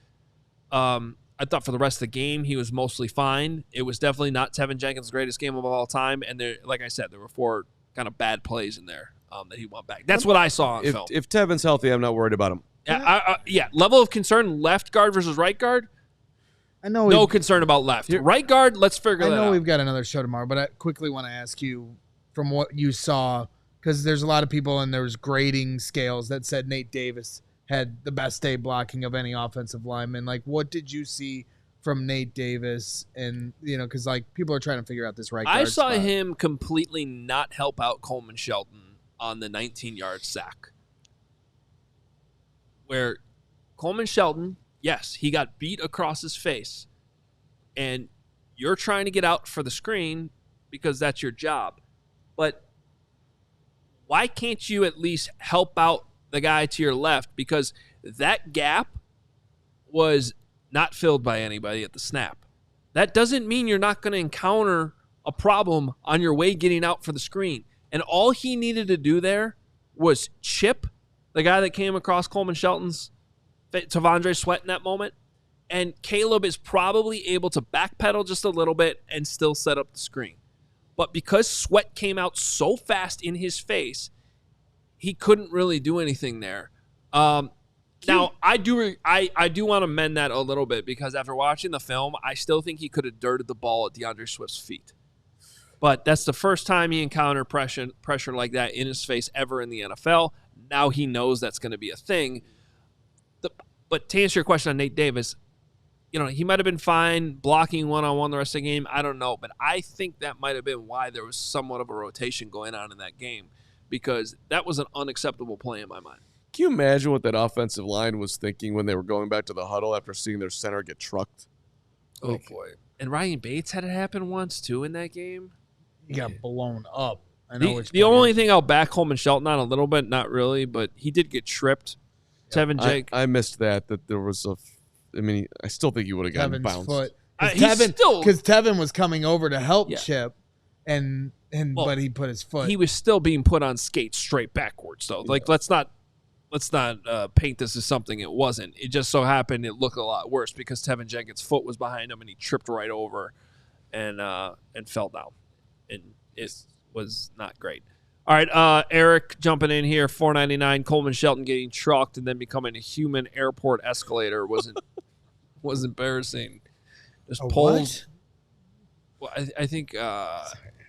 I thought for the rest of the game, he was mostly fine. It was definitely not Tevin Jenkins' greatest game of all time. And there, like I said, there were 4 kind of bad plays in there that he went back. That's what I saw on film. if Tevin's healthy, I'm not worried about him. Yeah, level of concern, left guard versus right guard. I know. No concern about left. Right guard, let's figure I that know out. we've got another show tomorrow, but I quickly want to ask you from what you saw, because there's a lot of people and there was grading scales that said Nate Davis had the best day blocking of any offensive lineman. Like, what did you see from Nate Davis? And, because, people are trying to figure out this right guard I saw spot. him completely not help out Coleman Shelton on the 19-yard sack. Where Coleman Shelton yes, he got beat across his face, and you're trying to get out for the screen because that's your job. But why can't you at least help out the guy to your left? Because that gap was not filled by anybody at the snap. That doesn't mean you're not going to encounter a problem on your way getting out for the screen. And all he needed to do there was chip the guy that came across Coleman Shelton's Tavondre Sweat in that moment. And Caleb is probably able to backpedal just a little bit and still set up the screen. But because Sweat came out so fast in his face, he couldn't really do anything there. Now, I do want to mend that a little bit because after watching the film, I still think he could have dirted the ball at DeAndre Swift's feet. But that's the first time he encountered pressure like that in his face ever in the NFL. Now he knows that's going to be a thing. But to answer your question on Nate Davis, he might have been fine blocking one-on-one the rest of the game. I don't know. But I think that might have been why there was somewhat of a rotation going on in that game because that was an unacceptable play in my mind. Can you imagine what that offensive line was thinking when they were going back to the huddle after seeing their center get trucked? Oh, boy. And Ryan Bates had it happen once, too, in that game. He got blown up. I know The only thing I'll back Coleman Shelton on a little bit, not really, but he did get tripped. Tevin Jake. I missed that there was I still think he would have gotten Tevin's bounced. foot. Because Because Tevin was coming over to help Chip, but he put his foot. He was still being put on skates straight backwards, though. Like, let's not paint this as something it wasn't. It just so happened it looked a lot worse because Tevin Jenkins' foot was behind him and he tripped right over and fell down. And it was not great. All right, Eric jumping in here, $4.99. Coleman Shelton getting trucked and then becoming a human airport escalator was embarrassing. Just polls. Well, I think. Sorry,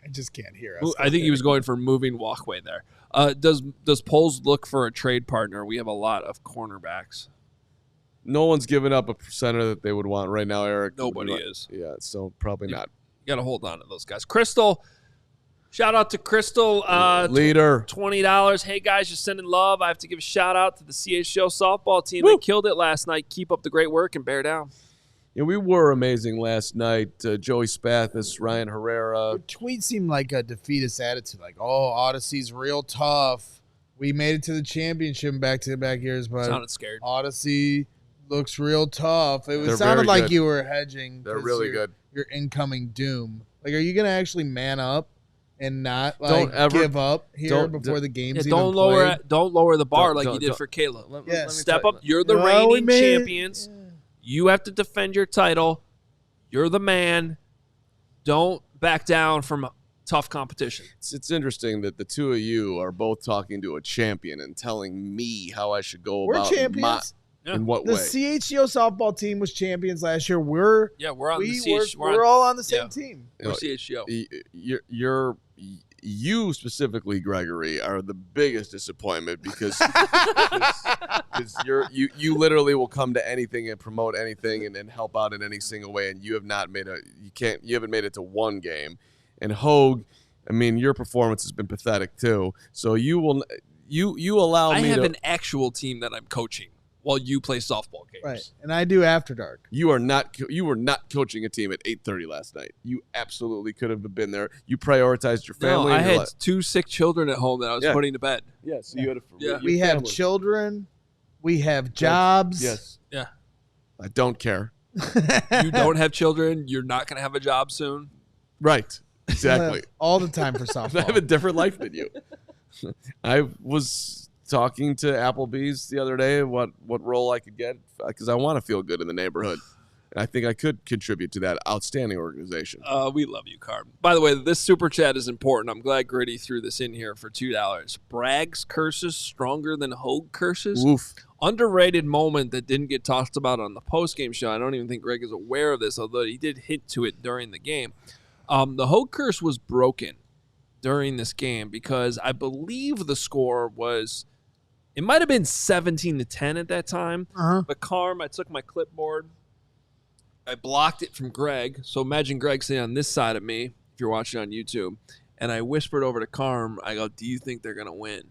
I just can't hear us. I think he was going for moving walkway there. Does Poles look for a trade partner? We have a lot of cornerbacks. No one's giving up a center that they would want right now, Eric. Nobody is. Yeah, so probably not. You got to hold on to those guys. Crystal. Shout out to Crystal. Leader. $20. Hey, guys, you're sending love. I have to give a shout out to the CHGO softball team. They killed it last night. Keep up the great work and bear down. Yeah, we were amazing last night. Joey Spathis, Ryan Herrera. Your tweet seemed like a defeatist attitude. Like, Odyssey's real tough. We made it to the championship in back-to-back years, but Sounded scared. Odyssey looks real tough. They're sounded very like good. you were hedging. They're really good. Your incoming doom. Like, are you going to actually man up and not give up here before the game's even played? Don't lower the bar like you did for Kayla. Let me step up. You're the reigning champions. Yeah. You have to defend your title. You're the man. Don't back down from tough competition. It's interesting that the two of you are both talking to a champion and telling me how I should go about champions. In what way? The CHGO softball team was champions last year. We're all on the same team. We're CHGO. You specifically, Gregory, are the biggest disappointment because you literally will come to anything and promote anything and help out in any single way, and you haven't made it to one game. And Hoge, your performance has been pathetic too. So you allow me. I have an actual team that I'm coaching while you play softball games. Right, and I do After Dark. You were not coaching a team at 8:30 last night. You absolutely could have been there. You prioritized your family. No, I had two sick children at home that I was putting to bed. Yeah, so you had we have children. We have jobs. Yes. Yeah. I don't care. You don't have children. You're not going to have a job soon. Right. Exactly. All the time for softball. I have a different life than you. I was talking to Applebee's the other day what role I could get because I want to feel good in the neighborhood. And I think I could contribute to that outstanding organization. We love you, Carman. By the way, this super chat is important. I'm glad Gritty threw this in here for $2. Bragg's curses stronger than Hoge curses? Oof. Underrated moment that didn't get talked about on the postgame show. I don't even think Greg is aware of this, although he did hint to it during the game. The Hoge curse was broken during this game because I believe the score was, it might have been 17-10 at that time. But Carm, I took my clipboard, I blocked it from Greg. So imagine Greg sitting on this side of me, if you're watching on YouTube, and I whispered over to Carm, I go, do you think they're going to win?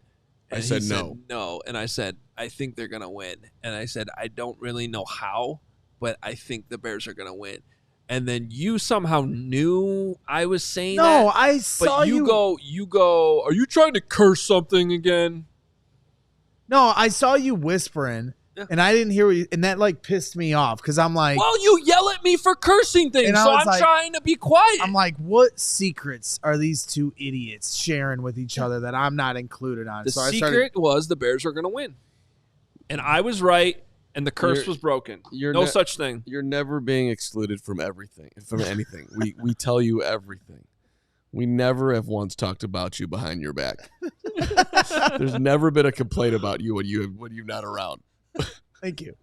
I And said he no. Said no. And I said, I think they're going to win. And I said, I don't really know how, but I think the Bears are going to win. And then you somehow knew I was saying that. No, I saw but you go, are you trying to curse something again? No, I saw you whispering, and I didn't hear what you, and that like pissed me off because I'm like, Well, you yell at me for cursing things, And I so was I'm like- trying to be quiet. I'm like, what secrets are these two idiots sharing with each other that I'm not included on? The so I secret was the Bears were going to win. And I was right, and the curse was broken. No such thing. You're never being excluded from anything. We tell you everything. We never have once talked about you behind your back. There's never been a complaint about you when you're not around. Thank you.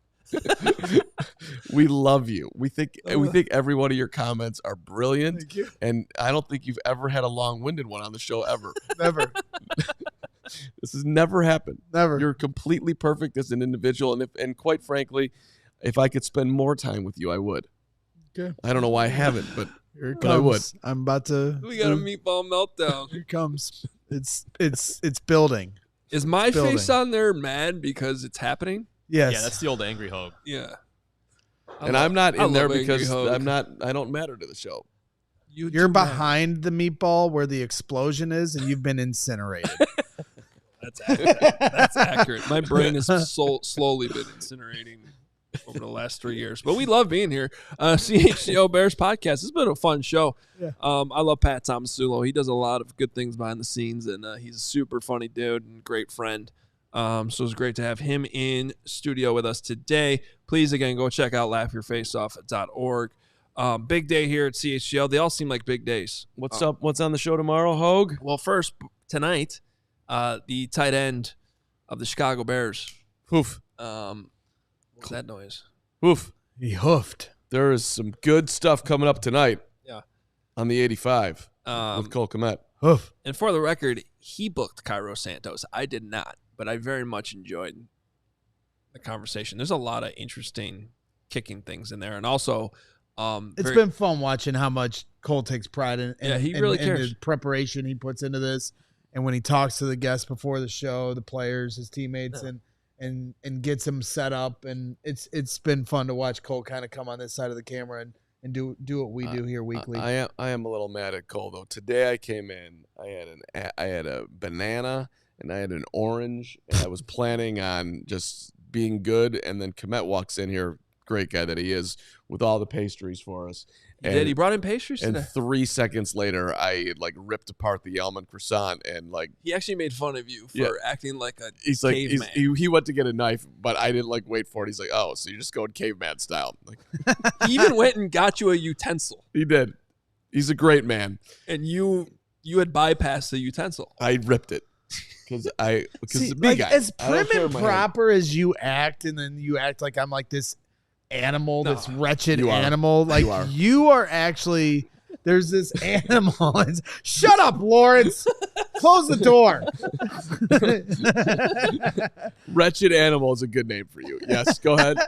We love you. We think every one of your comments are brilliant. Thank you. And I don't think you've ever had a long-winded one on the show ever. Never. This has never happened. Never. You're completely perfect as an individual, and quite frankly, if I could spend more time with you, I would. Okay. I don't know why I haven't, but Here it But I would. comes. I'm about to. We got a meatball meltdown. Here it comes. It's building. Is my building. face on there mad because it's happening? Yes. Yeah, that's the old angry Hoge. Yeah. I'm not I in there love Angry because Hoge. I don't matter to the show. You're You're behind the meatball where the explosion is, and you've been incinerated. That's accurate. That's accurate. My brain has slowly been incinerating over the last 3 years. But we love being here. CHGO Bears Podcast. It's been a fun show. Yeah. I love Pat Tomasulo. He does a lot of good things behind the scenes, and he's a super funny dude and great friend. So it's great to have him in studio with us today. Please, again, go check out laughyourfaceoff.org. Big day here at CHGO. They all seem like big days. What's up? What's on the show tomorrow, Hoge? Well, first, tonight, the tight end of the Chicago Bears. Hoof. What's that noise? Hoof. He hoofed. There is some good stuff coming up tonight. Yeah. On the 85 with Cole Kmet. Hoof. And for the record, he booked Cairo Santos. I did not, but I very much enjoyed the conversation. There's a lot of interesting kicking things in there. And also, It's been fun watching how much Cole takes pride in. Yeah, he really cares. The preparation he puts into this, and when he talks to the guests before the show, the players, his teammates, and gets them set up, and it's been fun to watch Cole kind of come on this side of the camera and do what we do here weekly. I am a little mad at Cole though. Today I came in, I had a banana and I had an orange, and I was planning on just being good, and then Kmet walks in here, great guy that he is, with all the pastries for us. He brought in pastries And today? 3 seconds later, I ripped apart the almond croissant, and He actually made fun of you for acting like a he's like caveman. he went to get a knife, but I didn't wait for it. He's like, oh, so you're just going caveman style? He even went and got you a utensil, He did. He's a great man. and you had bypassed the utensil. I ripped it because See, the big guy. as I don't prim care and my hand. proper as you act, and then you act like I'm like this animal, No. this wretched You are. animal. Like You are. you are actually. There's this animal. Shut up, Lawrence. Close the door. Wretched animal is a good name for you. Yes, go ahead.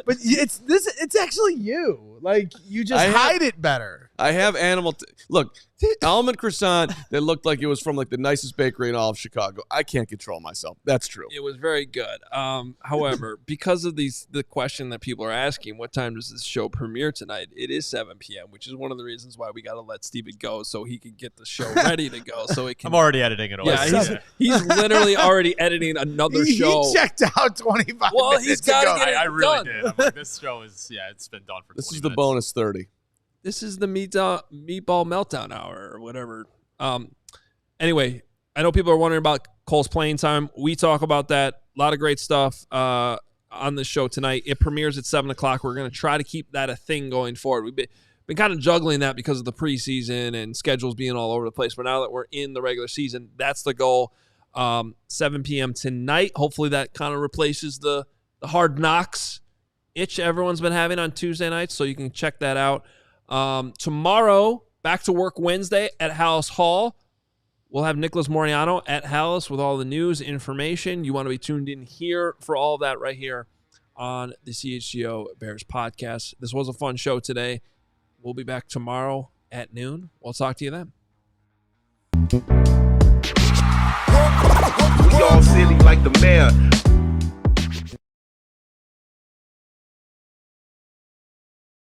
But it's actually you. Like you just I have- hide it better. I have animal. Look, almond croissant that looked like it was from the nicest bakery in all of Chicago. I can't control myself. That's true. It was very good. However, because of the question that people are asking, what time does this show premiere tonight? It is 7 p.m., which is one of the reasons why we got to let Steven go so he can get the show ready to go. So it can. I'm already editing it away. Yeah, he's literally already editing another show. He checked out 25 Well, minutes he's gotta ago. get it I really done. did. I'm like, this show is, it's been done for 20 This is the minutes. bonus 30. This is the meatball meltdown hour or whatever. Anyway, I know people are wondering about Cole's playing time. We talk about that. A lot of great stuff on the show tonight. It premieres at 7 o'clock. We're going to try to keep that a thing going forward. We've been kind of juggling that because of the preseason and schedules being all over the place. But now that we're in the regular season, that's the goal. 7 p.m. tonight. Hopefully that kind of replaces the hard knocks itch everyone's been having on Tuesday nights, so you can check that out. Tomorrow, back to work Wednesday at Hallis Hall. We'll have Nicholas Moriano at Hallis with all the news, information. You want to be tuned in here for all of that right here on the CHGO Bears Podcast. This was a fun show today. We'll be back tomorrow at noon. We'll talk to you then. We all silly like the mayor.